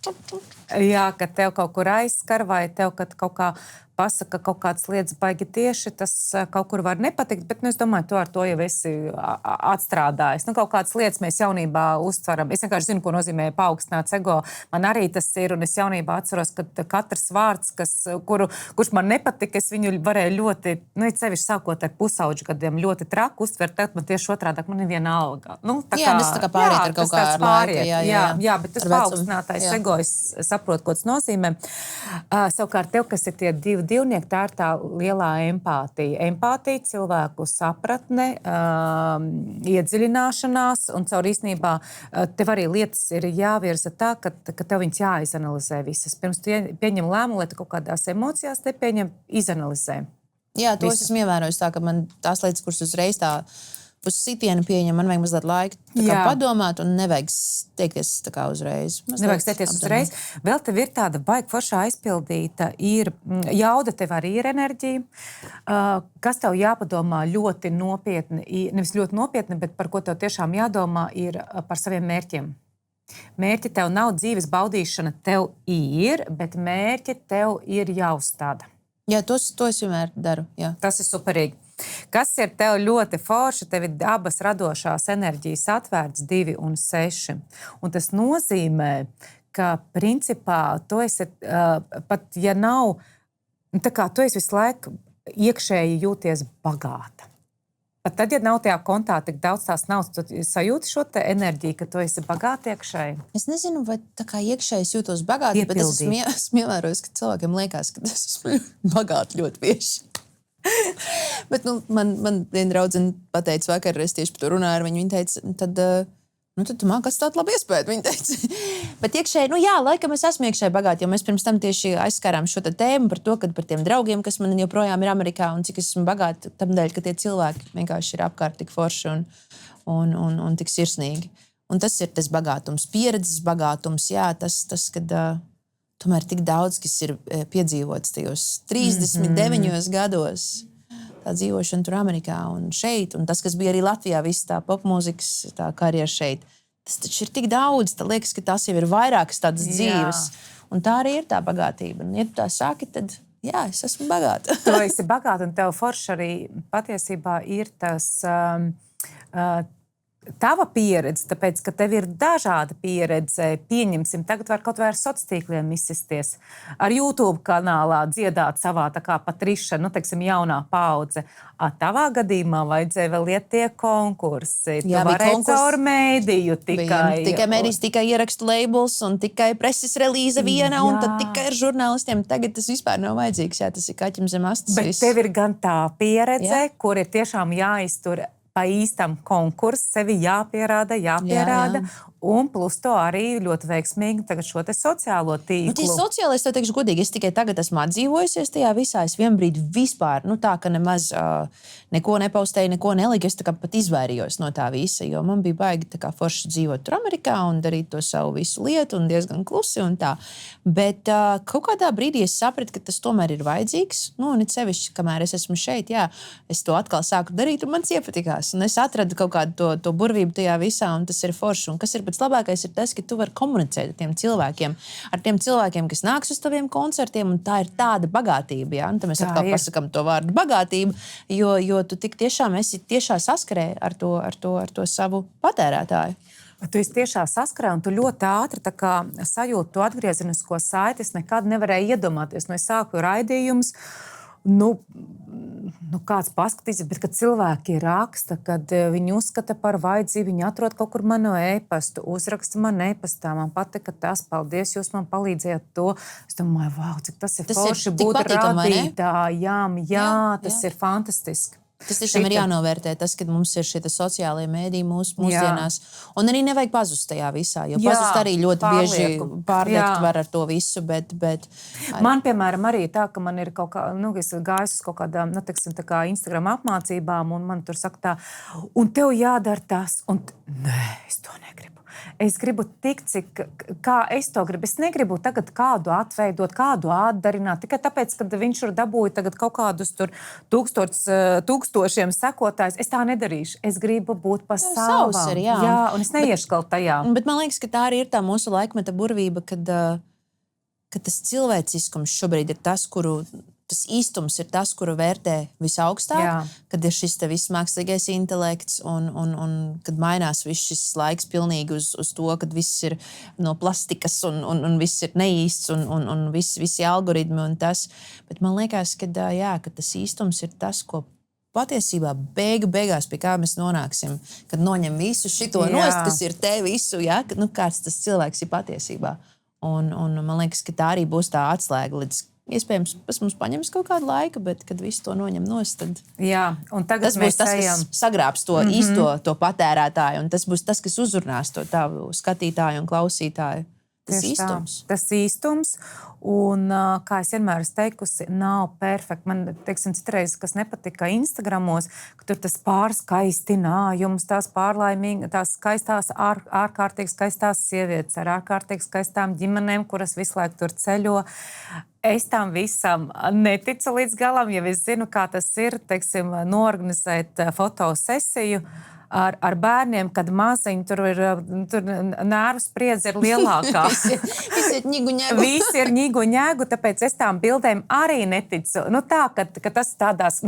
S1: tur.
S2: Jā, ka tev kaut kur aizskar vai tev kaut kā pasaka kaut kādas lietas baigi tieši, tas kaut kur var nepatikt, bet es domāju, tu ar to jau esi atstrādājis. Kaut kādas lietas mēs jaunībā uztveram. Es vienkārši zinu, ko nozīmē paaugstināts ego. Man arī tas ir, un es jaunībā atceros, ka katrs vārds, kurš man nepatika, es viņu varēju ļoti, sevišķi sākot ar pusauģu gadiem, ļoti traku uztvert, tad man tieši otrādāk, man ir viena alga.
S1: Tas tā kā pāriet ar kaut kā ar laiku.
S2: Jā, bet tas paaugstinātais ego, es saprotu, ko tas nozīmē. Savukārt tev, kas ir tie 2 divnieki, tā ir tā lielā empātija. Empātija, cilvēku sapratne, iedziļināšanās, un caur īstenībā tev arī lietas ir jāvirza tā, ka tev viņas jāizanalizē visas. Pirms tu pieņem lēmumu, lai tu kaut kādās emocijās te pieņem, izanalizē.
S1: Jā, to es esmu ievērojis tā, ka man tās lietas, kuras uzreiz tā uz sitienu pieņem, man vajag mazliet laika padomāt un nevajag steigties tā kā uzreiz.
S2: Nevajag steigties uzreiz. Vēl tev ir tāda baigi foršā aizpildīta, ir jauda, tev arī ir enerģija. Kas tev jāpadomā ļoti nopietni, nevis ļoti nopietni, bet par ko tev tiešām jādomā, ir par saviem mērķiem. Mērķi tev nav, dzīves baudīšana tev ir, bet mērķi tev ir jāuzstāda.
S1: Jā, to es vienmēr daru. Jā.
S2: Tas ir superīgi. Kas ir tev ļoti forši, tev ir abas radošās enerģijas atvērts 2 un 6. Un tas nozīmē, ka principā tu esi, pat ja nav, tā kā tu esi visu laiku iekšēji jūties bagāta. Pat tad, ja nav tajā kontā tik daudz tās naudas, tu sajūti šo te enerģiju, ka tu esi bagāta iekšēji?
S1: Es nezinu, vai tā kā iekšēji es jūtos bagāti, bet es esmu ievērojis, ka cilvēkiem liekas, ka es esmu bagāta ļoti bieži. Bet man viena draudzene pateica vakar, es tieši par to runāju ar viņu, viņa teica, tad Nu, tad tu māki atstāt labu iespēju, viņa teica. Bet iekšēji, jā, laikam es esmu iekšēji bagāti, jo mēs pirms tam tieši aizskārām šo tēmu par to, kad par tiem draugiem, kas man joprojām ir Amerikā un cik esmu bagāti, tam dēļ, ka tie cilvēki vienkārši ir apkārt tik forši un tik sirsnīgi. Un tas ir tas bagātums, pieredzes bagātums, jā, tas kad tomēr tik daudz, kas ir piedzīvots tajos 39 gados. Tā dzīvošana tur Amerikā un šeit, un tas, kas bija arī Latvijā, viss tā popmūzikas tā karjera šeit. Tas taču ir tik daudz, tā liekas, ka tas jau ir vairākas tādas dzīves. Un tā arī ir tā bagātība. Un, ja tu tā saki, tad jā, es esmu bagāta.
S2: Tu esi bagāta, un tev forši arī patiesībā ir tas... Tava pieredze, tāpēc, ka tev ir dažāda pieredze, pieņemsim, tagad var kaut vai ar sociāliem tīkliem izsisties, ar YouTube kanālā dziedāt savā tā kā Patriša, teiksim, jaunā paudze. Tavā gadījumā vajadzēja vēl iet tie konkursi. Tu varēji caur mēdīju tikai.
S1: Tikai mēdīs, tikai ierakstu labels un tikai preses relīze viena, un tad tikai ar žurnālistiem. Tagad tas vispār nav vajadzīgs, jā, tas ir kaķim zem astes.
S2: Bet tev ir gan tā pieredze, kur ir tiešām jāiztur pa īstam konkursu, sevi jāpierāda. Jā. Un plus to arī ļoti veiksmīgi tagad šo te sociālo tīklu.
S1: Tie sociāli, es tev teikšu godīgi, es tikai tagad esmu atdzīvojusies tajā visā. Es vienbrīd vispār, tā, ka nemaz neko nepaustēju, neko neliku. Es tā kā pat izvairījos no tā visa, jo man bija baigi tā kā forši dzīvot tur Amerikā un darīt to savu visu lietu un diezgan klusi un tā. Bet kaut kādā brīdī es sapratu, ka tas tomēr ir vajadzīgs. Un it sevišķi, kamēr es esmu šeit, jā, es to atkal sāku darīt un man iepatikās. Un es atradu kaut kādu to burvību tajā visā un tas ir forši. Un kas ir pats labākais ir tas, ka tu vari komunicēt ar tiem cilvēkiem, kas nāks uz taviem koncertiem, un tā ir tāda bagātība, jā. Un tad mēs atkal pasakam to vārdu bagātība, jo tu tik tiešām esi tiešā saskarē ar to savu patērētāju.
S2: Tu esi tiešā saskarē, un tu ļoti ātri tā kā sajūti to atgriezenisko saiti. Es nekad nevarēju iedomāties. Es sāku raidījumus, kāds paskatīsies, bet kad cilvēki raksta, kad viņi uzskata par vajadzību, viņi atrod kaut kur manu e-pastu, uzraksta man e-pastā, man patika tas, paldies, jūs man palīdzējāt to. Es domāju, vau, cik tas ir forši būt radītājām. Jā, tas ir fantastiski.
S1: Tas tiešām ir jānovērtē, tas, ka mums ir šie sociālie mēdī mūsdienās. Un arī nevajag pazust tajā visā, jo pazust arī ļoti bieži pārliekt var ar to visu, bet...
S2: Man, piemēram, arī tā, ka man ir kaut kā, es gāju uz kaut kādām, tā kā Instagram apmācībām, un man tur saka tā, un tev jādara tas, un nē, es to negribu. Es gribu tik, kā es to gribu. Es negribu tagad kādu atveidot, kādu atdarināt, tikai tāpēc, ka viņš ir dabūja tagad kaut kādus tur tūkstošiem sekotājus. Es tā nedarīšu. Es gribu būt pa savam. Jā, un es neiešu kaut tajā.
S1: Bet man liekas, ka tā arī ir tā mūsu laikmeta burvība, kad tas cilvēciskums šobrīd ir tas, tas īstums ir tas, kuru vērtē visaugstāk, kad ir šis te viss mākslīgais intelekts un kad mainās viss šis laiks pilnīgi uz to, kad viss ir no plastikas un viss ir neīsts un visi algoritmi un tas. Bet man liekas, ka tas īstums ir tas, ko patiesībā beigās pie kā mēs nonāksim, kad noņem visu šito nost, kas ir te visu, kāds tas cilvēks ir patiesībā. Un man liekas, ka tā arī būs tā atslēga līdz iespējams, tas mums paņems kaut kādu laiku, bet, kad visu to noņem nost, tad
S2: un tagad
S1: tas būs tas, kas sagrābs to īsto to patērētāju, un tas būs tas, kas uzrunās to tavu skatītāju un klausītāju. Tas īstums.
S2: Tas īstums, un, kā es vienmēr esmu teikusi, nav perfekti. Man, teiksim, citreiz, kas nepatika Instagramos, ka tur tas pārskaistinājums, tās pārlaimīgi, tās skaistās, ārkārtīgi skaistās sievietes ar ārkārtīgi skaistām ģimenēm, kuras visu laiku tur ceļo. Es tam visam neticu līdz galam, ja es zinu, kā tas ir, teiksim, noorganizēt fotosesiju ar bērniem, kad maziņi tur nervu spriedze ir lielākā.
S1: Visi ir ņigu-ņēgu.
S2: Visi ir ņigu-ņēgu, tāpēc es tām bildēm arī neticu. Tā, ka tas tādās,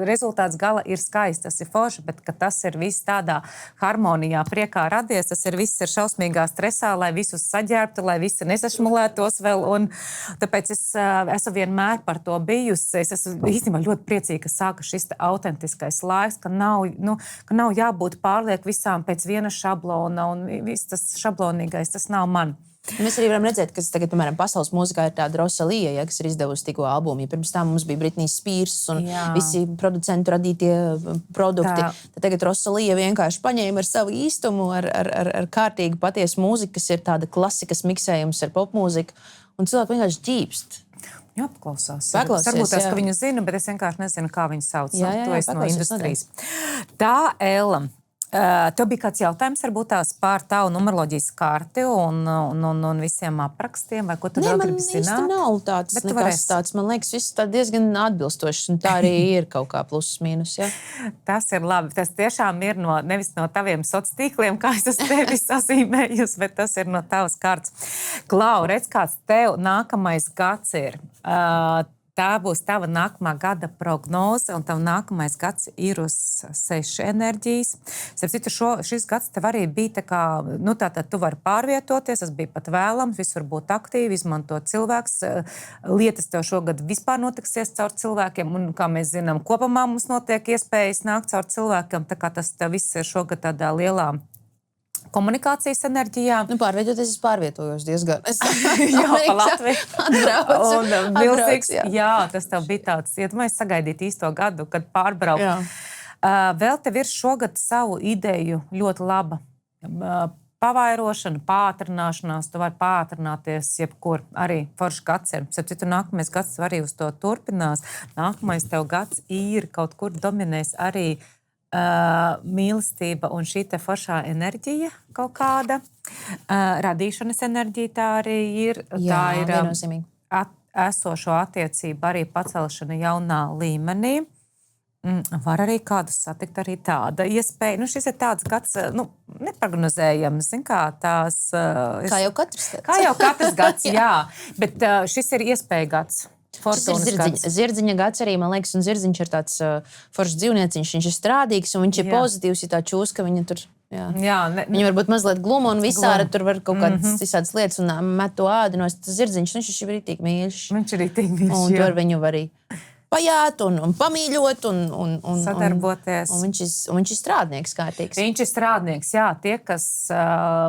S2: rezultāts gala ir skaists, tas ir forši, bet ka tas ir viss tādā harmonijā, priekā radies, tas ir viss ir šausmīgā stresā, lai visus saģērbtu, lai visi nesašmulētos vēl, un tāpēc es esmu vienmēr par to bijusi. Es esmu īstenībā ļoti priecīga, ka sāka šis autentiskais laiks, ka nav jābūt pārlieku visām pēc viena šablona, un viss tas šablonīgais, tas nav man.
S1: Mēs arī varam redzēt, ka tagad, piemēram, pasaules mūzikā ir tāda Rosalija, ja, kas ir izdevusi tikko albumu. Ja pirms tam mums bija Britney Spears un visi producentu radītie produkti. Tad tagad Rosalija vienkārši paņēma ar savu īstumu, ar kārtīgu patiesu mūziku, kas ir tāda klasikas miksējums ar popmūziku. Un cilvēki vienkārši ģīpst.
S2: Jā, paklausās.
S1: Paklausies,
S2: Varbūt tās,
S1: jā.
S2: ka viņu zinu, bet es vienkārši nezinu, kā viņu sauc.
S1: Jā,
S2: To es no
S1: paklausies
S2: industrijas. Tā, Ella, tev bija kāds jautājums varbūt tās pār tavu numeroloģijas karti un visiem aprakstiem, vai ko tu vēl gribi zināt?
S1: Man īsti nav tāds
S2: Bet tu
S1: nekas
S2: varēsi.
S1: tāds. Man liekas, viss tā diezgan atbilstošs, un tā arī ir kaut kā plusus mīnus, ja.
S2: Tas ir labi. Tas tiešām ir nevis no taviem sociāliem tīkliem, kā es tevi sazīmējusi, bet tas ir no tavas kārtas. Klau, redz, kāds tev nākamais gads ir. Tā būs tava nākamā gada prognoze, un tavu nākamais gads ir uz 6 enerģijas. Citu, šis gads tev arī bija tā kā, tātad tu vari pārvietoties, tas bija pat vēlams, viss var būt aktīvi, izmantot cilvēks. Lietas tev šogad vispār notiksies caur cilvēkiem, un, kā mēs zinām, kopumā mums notiek iespējas nākt caur cilvēkiem, tā kā tas tev viss ir šogad tādā lielā komunikācijas enerģijā.
S1: Pārvietoties, es pārvietojos diezgan.
S2: Jā, pa Latviju.
S1: Atbraucu.
S2: Milzīgs, jā, tas tev bija tāds, iedomājies sagaidīt īsto gadu, kad pārbraukt. Vēl tev ir šogad savu ideju ļoti laba pavairošana, pātrināšanās, tu vari pātrināties jebkur. Arī foršs gads ir. Citu, nākamais gads arī uz to turpinās. Nākamais tev gads ir kaut kur dominēs arī mīlestība un šī te foršā enerģija kaut kāda. Radīšanas enerģija tā arī ir.
S1: Jā,
S2: tā ir
S1: viennozīmīgi.
S2: Esošo attiecību arī pacelšana jaunā līmenī. Var arī kādu satikt arī tāda iespēja. Šis ir tāds gads, neprognozējams, zin kā tās...
S1: Kā jau katrs gads.
S2: Kā jau katrs gads, jā. Bet šis ir iespēja gads.
S1: Šis ir zirdziņa gads arī, man liekas, un zirdziņš ir tāds foršs dzīvnieciņš, viņš ir strādīgs un viņš ir pozitīvs, ja tā čūska, viņa tur, viņa varbūt mazliet gluma un visādi tur var kaut kādas visādas lietas un met to ādinos, tas zirdziņš, viņš ir rītīgi mīļš.
S2: Viņš ir rītīgi mīļš,
S1: un tur viņu var arī pajāt un pamīļot un
S2: sadarboties.
S1: Un viņš ir strādnieks kārtīgs.
S2: Viņš ir strādnieks, jā, tie, kas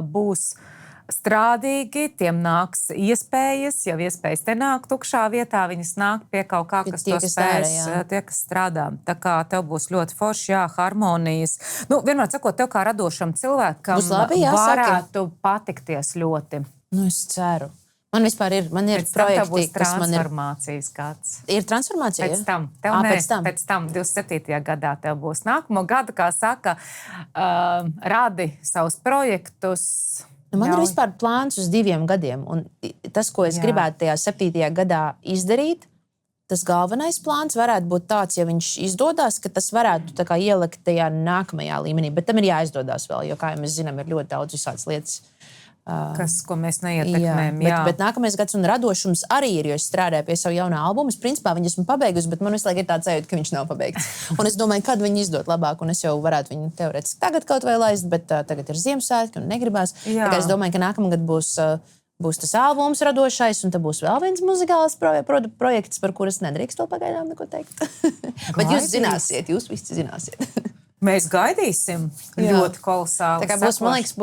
S2: būs strādīgi, tiem nāks iespējas, jau iespējas te nāk tukšā vietā, viņas nāk pie kaut kā, kas to spēs, tie, kas strādā. Tā kā tev būs ļoti forši, harmonijas. Vienmēr sakot, tev kā radošam cilvēkam varētu patikties ļoti.
S1: Es ceru. Man vispār ir projekti, kas man ir...
S2: Transformācijas gads.
S1: Ir transformācija?
S2: Pēc tam. Pēc tam 27. gadā tev būs nākamo gadu, kā saka, radi savus projektus.
S1: Man ir vispār plāns uz 2 gadiem, un tas, ko es gribētu tajā 7. gadā izdarīt, tas galvenais plāns varētu būt tāds, ja viņš izdodas, ka tas varētu tā kā ielikt tajā nākamajā līmenī, bet tam ir jāizdodās vēl, jo, kā jau mēs zinām, ir ļoti daudz visādas lietas.
S2: Ko mēs neietekmējam.
S1: Bet nākamais gads un radošums arī ir, jo es strādāju pie savu jaunā albumu. Es principā viņu esmu pabeigusi, bet man visu laiku ir tāds sajūta, ka viņš nav pabeigts. Un es domāju, kad viņu izdot labāk, un es jau varētu viņu teorētiski tagad kaut vai laist, bet tagad ir Ziemassvētki un negribās. Tā kā es domāju, ka nākamgad būs tas albums radošais, un tad būs vēl viens muzikāls projekts, par kuras nedrīkst vēl pagaidām neko teikt. Bet jūs zināsiet, jūs visi zināsiet.
S2: Mēs gaidīsim ļoti kolosāli.
S1: Tā kā man liekas,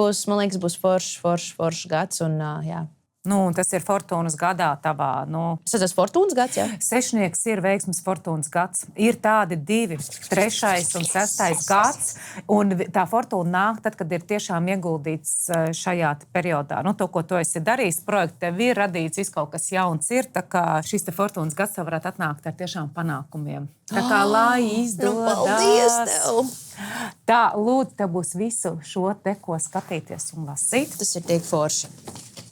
S1: būs foršs gads un jā.
S2: Tas ir fortūnas gadā tavā.
S1: Tas ir fortūnas gads, jā?
S2: Sešnieks ir veiksmes fortūnas gads. Ir tādi 2, 3. un 6. gads, un tā fortūna nāk tad, kad ir tiešām ieguldīts šajā periodā. To, ko tu esi darījis, projekts tev ir radīts, kaut kas jauns ir, tā kā šis te fortūnas gads tev varētu atnākt ar tiešām panākumiem. Tā kā lai izdodas.
S1: Paldies tev!
S2: Tā, lūdzu, tev būs visu šo te, ko skatīties un lasīt.
S1: Tas ir tik forši.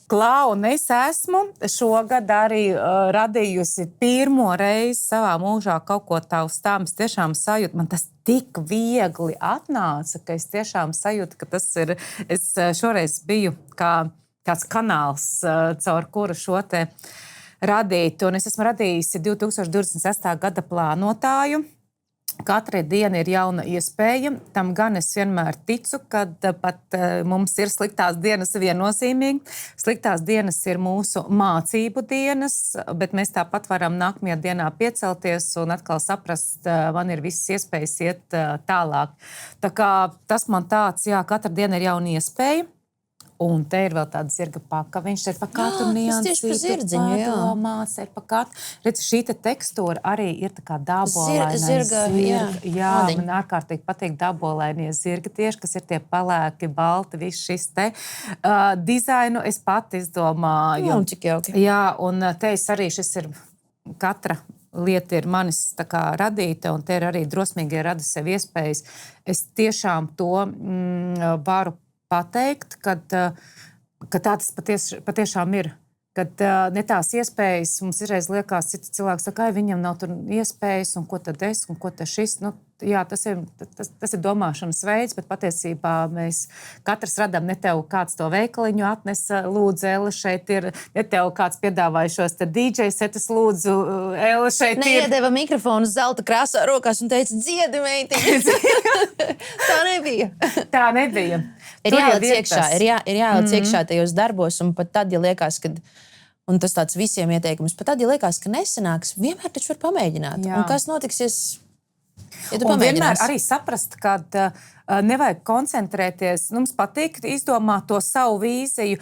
S2: Klau, un es esmu šogad arī radījusi pirmo reizi savā mūžā kaut ko taustām. Es tiešām sajūtu, man tas tik viegli atnāca, ka es tiešām sajūtu, ka tas ir, es šoreiz biju kā kāds kanāls, caur kuru šo te radīt. Un es esmu radījusi 2026. gada plānotāju. Katra diena ir jauna iespēja. Tam gan es vienmēr ticu, kad pat mums ir sliktās dienas viennozīmīgi. Sliktās dienas ir mūsu mācību dienas, bet mēs tāpat varam nākamajā dienā piecelties un atkal saprast, man ir visas iespējas iet tālāk. Tā kā tas man tāds, katra diena ir jauna iespēja. Un te ir vēl tāda zirga paka. Viņš ir pa katru
S1: Tas
S2: niansu.
S1: tieši par zirdziņu, jā.
S2: Padomāts, ir pa katru. Redz, šī te tekstūra arī ir tā kā dabolainais
S1: Zirga, jā.
S2: Jā,
S1: Ādiņa.
S2: man ārkārtīgi patīk dabolainie zirgi tieši, kas ir tie pelēki, balti, viss šis te. Dizainu es pat izdomāju.
S1: Nu, cik jauki.
S2: Jā, un te es arī šis ir katra lieta ir manis tā kā radīta, un te ir arī drosmīgi rada sev iespējas. Es tiešām to varu pateikt, ka tā tas patiešām ir. Kad ne tās iespējas, mums irreiz liekas, cits cilvēks saka, ai, viņam nav tur iespējas, un ko tad es, un ko tad šis. Nu, jā, tas ir domāšanas veids, bet patiesībā mēs katrs radām, ne tev kāds to veikaliņu atnesa, lūdzu, Elle, šeit ir, ne tev kāds piedāvāja šos te DJ setus, lūdzu, Elle, šeit ir.
S1: Neiedeva mikrofonu zelta krāsā rokās un teica, dziedi, meitiņa. Tā nebija.
S2: Tā nebija.
S1: Ir jāliec iekšā, ir jāliec iekšā tajos darbos, un pat tad, ja liekas, ka, un tas tāds visiem ieteikums, pat tad, ja liekas, ka nesanāks, vienmēr taču var pamēģināt.
S2: Jā.
S1: Un kas notiksies, ja tu
S2: Un vienmēr
S1: pamēģināsi?
S2: arī saprast, ka nevajag koncentrēties. Mums patīk izdomāt to savu vīziju,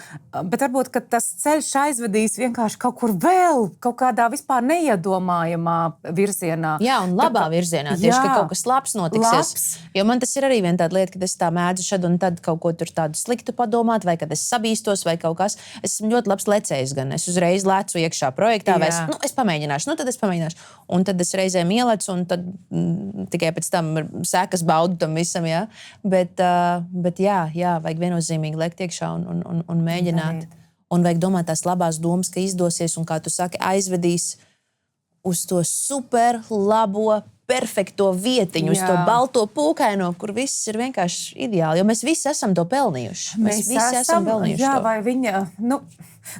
S2: bet varbūt tas ceļš aizvedīs vienkārši kaut kur vēl, kaut kādā vispār neiedomājamā virzienā.
S1: Jā, un labā virzienā. Tieši, ka kaut kas labs notiksies.
S2: Labs.
S1: Jo man tas ir arī viena tāda lieta, kad es tā mēdzu šad un tad kaut ko tur tādu sliktu padomāt, vai kad es sabīstos, vai kaut kas. Es esmu ļoti labs lecējs gan. Es uzreiz lecu iekšā projektā, vai es pamēģināšu, tad es pamēģināšu. Un tad es reizēm ielecu, un tad tikai pēc tam sekas baudu tam visam, jā. Bet jā, vajag viennozīmīgi lekt iekšā un mēģināt. Un vajag domāt tās labās domas, ka izdosies, un kā tu saki, aizvedīs uz to super labo, perfekto vietiņu, uz to balto pūkaino, kur viss ir vienkārši ideāli. Jo mēs visi esam to pelnījuši. Mēs visi esam pelnījuši
S2: jā,
S1: to.
S2: vai viņa,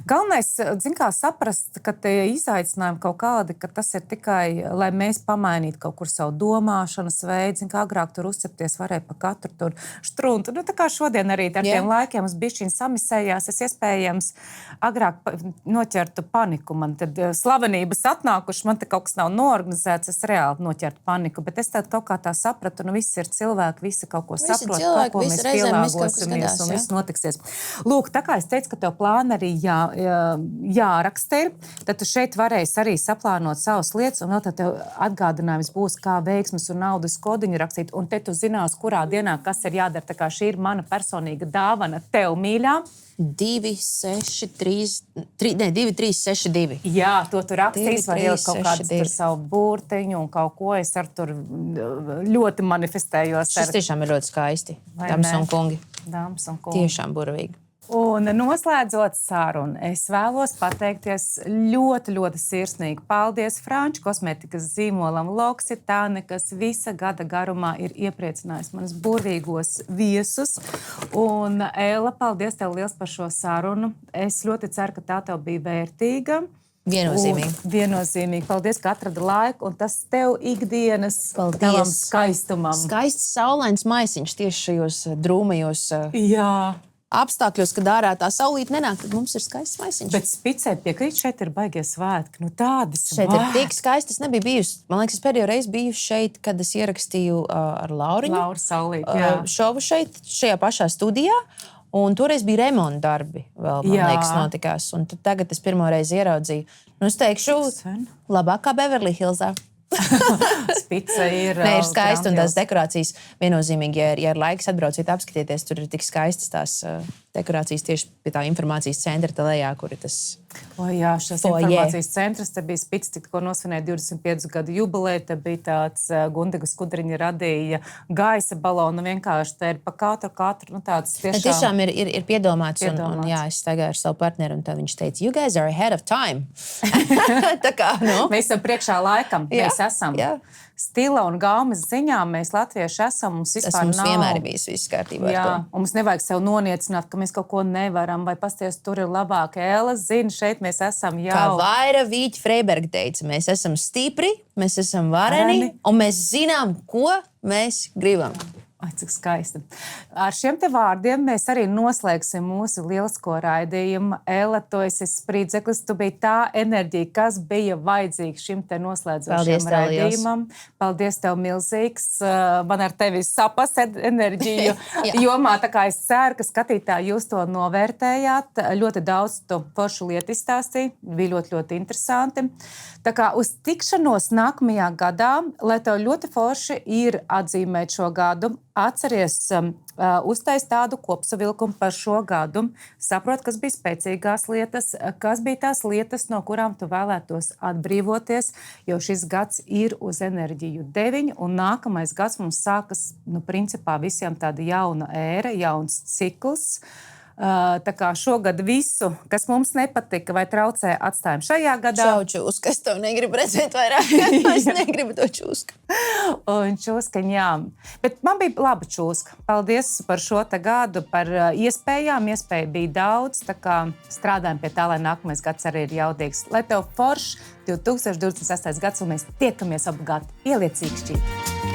S2: galvenais, zin kā, saprast, ka tie izaicinājumi kaut kādi, ka tas ir tikai, lai mēs pamainītu kaut kur savu domāšanas veidu. Zin kā, agrāk tur uzcepties varēja pa katru tur štruntu. Tā kā šodien arī ar tiem laikiem mums bišķiņ samisējās. Es iespējams agrāk noķertu paniku. Man tad slavenības atnākuši, man te kaut kas nav noorganizēts, es reāli noķertu paniku. Bet es tad kaut kā tā sapratu, visi ir cilvēki, visi kaut ko saprot,
S1: cilvēki,
S2: ko mēs pielāgosimies un viss notiksies. Lūk, tā kā es teicu, ka tev plāni arī jāraksta ir, tad tu šeit varēsi arī saplānot savas lietas, un vēl tad tev atgādinājums būs, kā veiksmes un naudas kodiņu rakstīt, un te tu zinās, kurā dienā kas ir jādara. Tā kā šī ir mana personīga dāvana tev, mīļā.
S1: 2, 6, 3, 2, 3, 6, 2.
S2: Jā, to tu rakstīs,
S1: 2,
S2: var
S1: 3,
S2: ielikt kaut
S1: 6,
S2: kādus
S1: 2.
S2: tur savu burtiņu un kaut ko es ar tur ļoti manifestējos.
S1: Šis tiešām ir ļoti skaisti.
S2: Vai
S1: Dāmas
S2: ne?
S1: un kungi.
S2: Dāmas un kungi.
S1: Tiešām burvīgi.
S2: Un noslēdzot sarunu, es vēlos pateikties ļoti, ļoti sirsnīgi. Paldies Franču kosmētikas zīmolam L'Occitane, kas visa gada garumā ir iepriecinājis manis burvīgos viesus. Un, Elle, paldies tev liels par šo sarunu. Es ļoti ceru, ka tā tev bija vērtīga.
S1: Viennozīmīgi.
S2: Viennozīmīgi. Paldies, ka atradi laiku, un tas tev ikdienas tavam skaistumam.
S1: Skaists saulains maisiņš tieši šajos drūmajos
S2: Jā.
S1: apstākļos, kad ārā tā saulīte nenāk, tad mums ir skaists maisiņš.
S2: Bet Spicē piekrīt, šeit ir baigie svētki. Nu, tādi
S1: Šeit ir tik skaisti, es nebiju bijusi. Man liekas, es pēdējo reizi biju šeit, kad es ierakstīju ar Lauriņu.
S2: Laura Saulīt, jā.
S1: Šovu šeit, šajā pašā studijā. Un toreiz bija remonta darbi, vēl, man liekas, notikās. Un tagad es pirmo reizi ieraudzīju. Nu, es teikšu, labākā Beverly Hillsā.
S2: Spice ir.
S1: Nē, ir skaisti, un tās dekorācijas viennozīmīgi, ja ir laiks atbrauciet, apskatieties, tur ir tik skaistas tās dekorācijas tieši pie tā informācijas centra telējā, kur ir tas.
S2: O, jā, šis informācijas centrs, te bija Spice, tikko nosvinēja 25 gadu jubileju, te bija tāds Gundaga Skudriņa radīja gaisa balonu, vienkārši te ir pa katru, nu tāds
S1: tiešām ir piedomāts. Un jā, es staigāju ar savu partneru, un tad viņš teica, you guys are ahead of time. Tā kā, nu.
S2: Mēs esam priekšā laikam, mēs esam.
S1: Jā.
S2: Stila un gaumes ziņā mēs latvieši esam. Mums vispār
S1: mums
S2: nav.
S1: Vienmēr ir bijis viss kārtībā.
S2: Jā, un mums nevajag sev noniecināt, ka mēs kaut ko nevaram, vai pasties tur ir labāk. Elle zina, šeit mēs esam jau.
S1: Kā Vaira Vīķa Freiberga teica, mēs esam stipri, mēs esam vareni, un mēs zinām, ko mēs gribam.
S2: Ai, cik skaisti. Ar šiem te vārdiem mēs arī noslēgsim mūsu lielisko raidījumu. Ella, tu esi spridzeklis, tu biji tā enerģija, kas bija vajadzīga šim te noslēdzošiem raidījumam. Paldies tev milzīgs. Man ar tevi sapas enerģiju jomā, tā kā es ceru, ka skatītāji jūs to novērtējāt. Ļoti daudz tu foršu lietu izstāstīji, bija ļoti, ļoti interesanti. Tā kā uz tikšanos nākamajā gadā, lai tev ļoti forši ir atzīmēt šo gadu, atceries uztais tādu kopsavilkumu par šo gadu, saprot, kas bija spēcīgās lietas, kas bija tās lietas, no kurām tu vēlētos atbrīvoties, jo šis gads ir uz enerģiju 9, un nākamais gads mums sākas, principā visiem tāda jauna ēra, jauns cikls. Tā kā šogad visu, kas mums nepatika vai traucē, atstājam šajā gadā.
S1: Čaučūska, es tev negribu redzēt vairāk. Es negribu to čūsku.
S2: Un čūskaņ, jā. Bet man bija laba čūska. Paldies par šo te gadu, par iespējām. Iespēja bija daudz, tā kā strādājam pie tā, lai nākamais gads arī ir jaudīgs. Lai tev foršs 2028. gads, un mēs tiekamies obligāti ieliecīgi šķīt.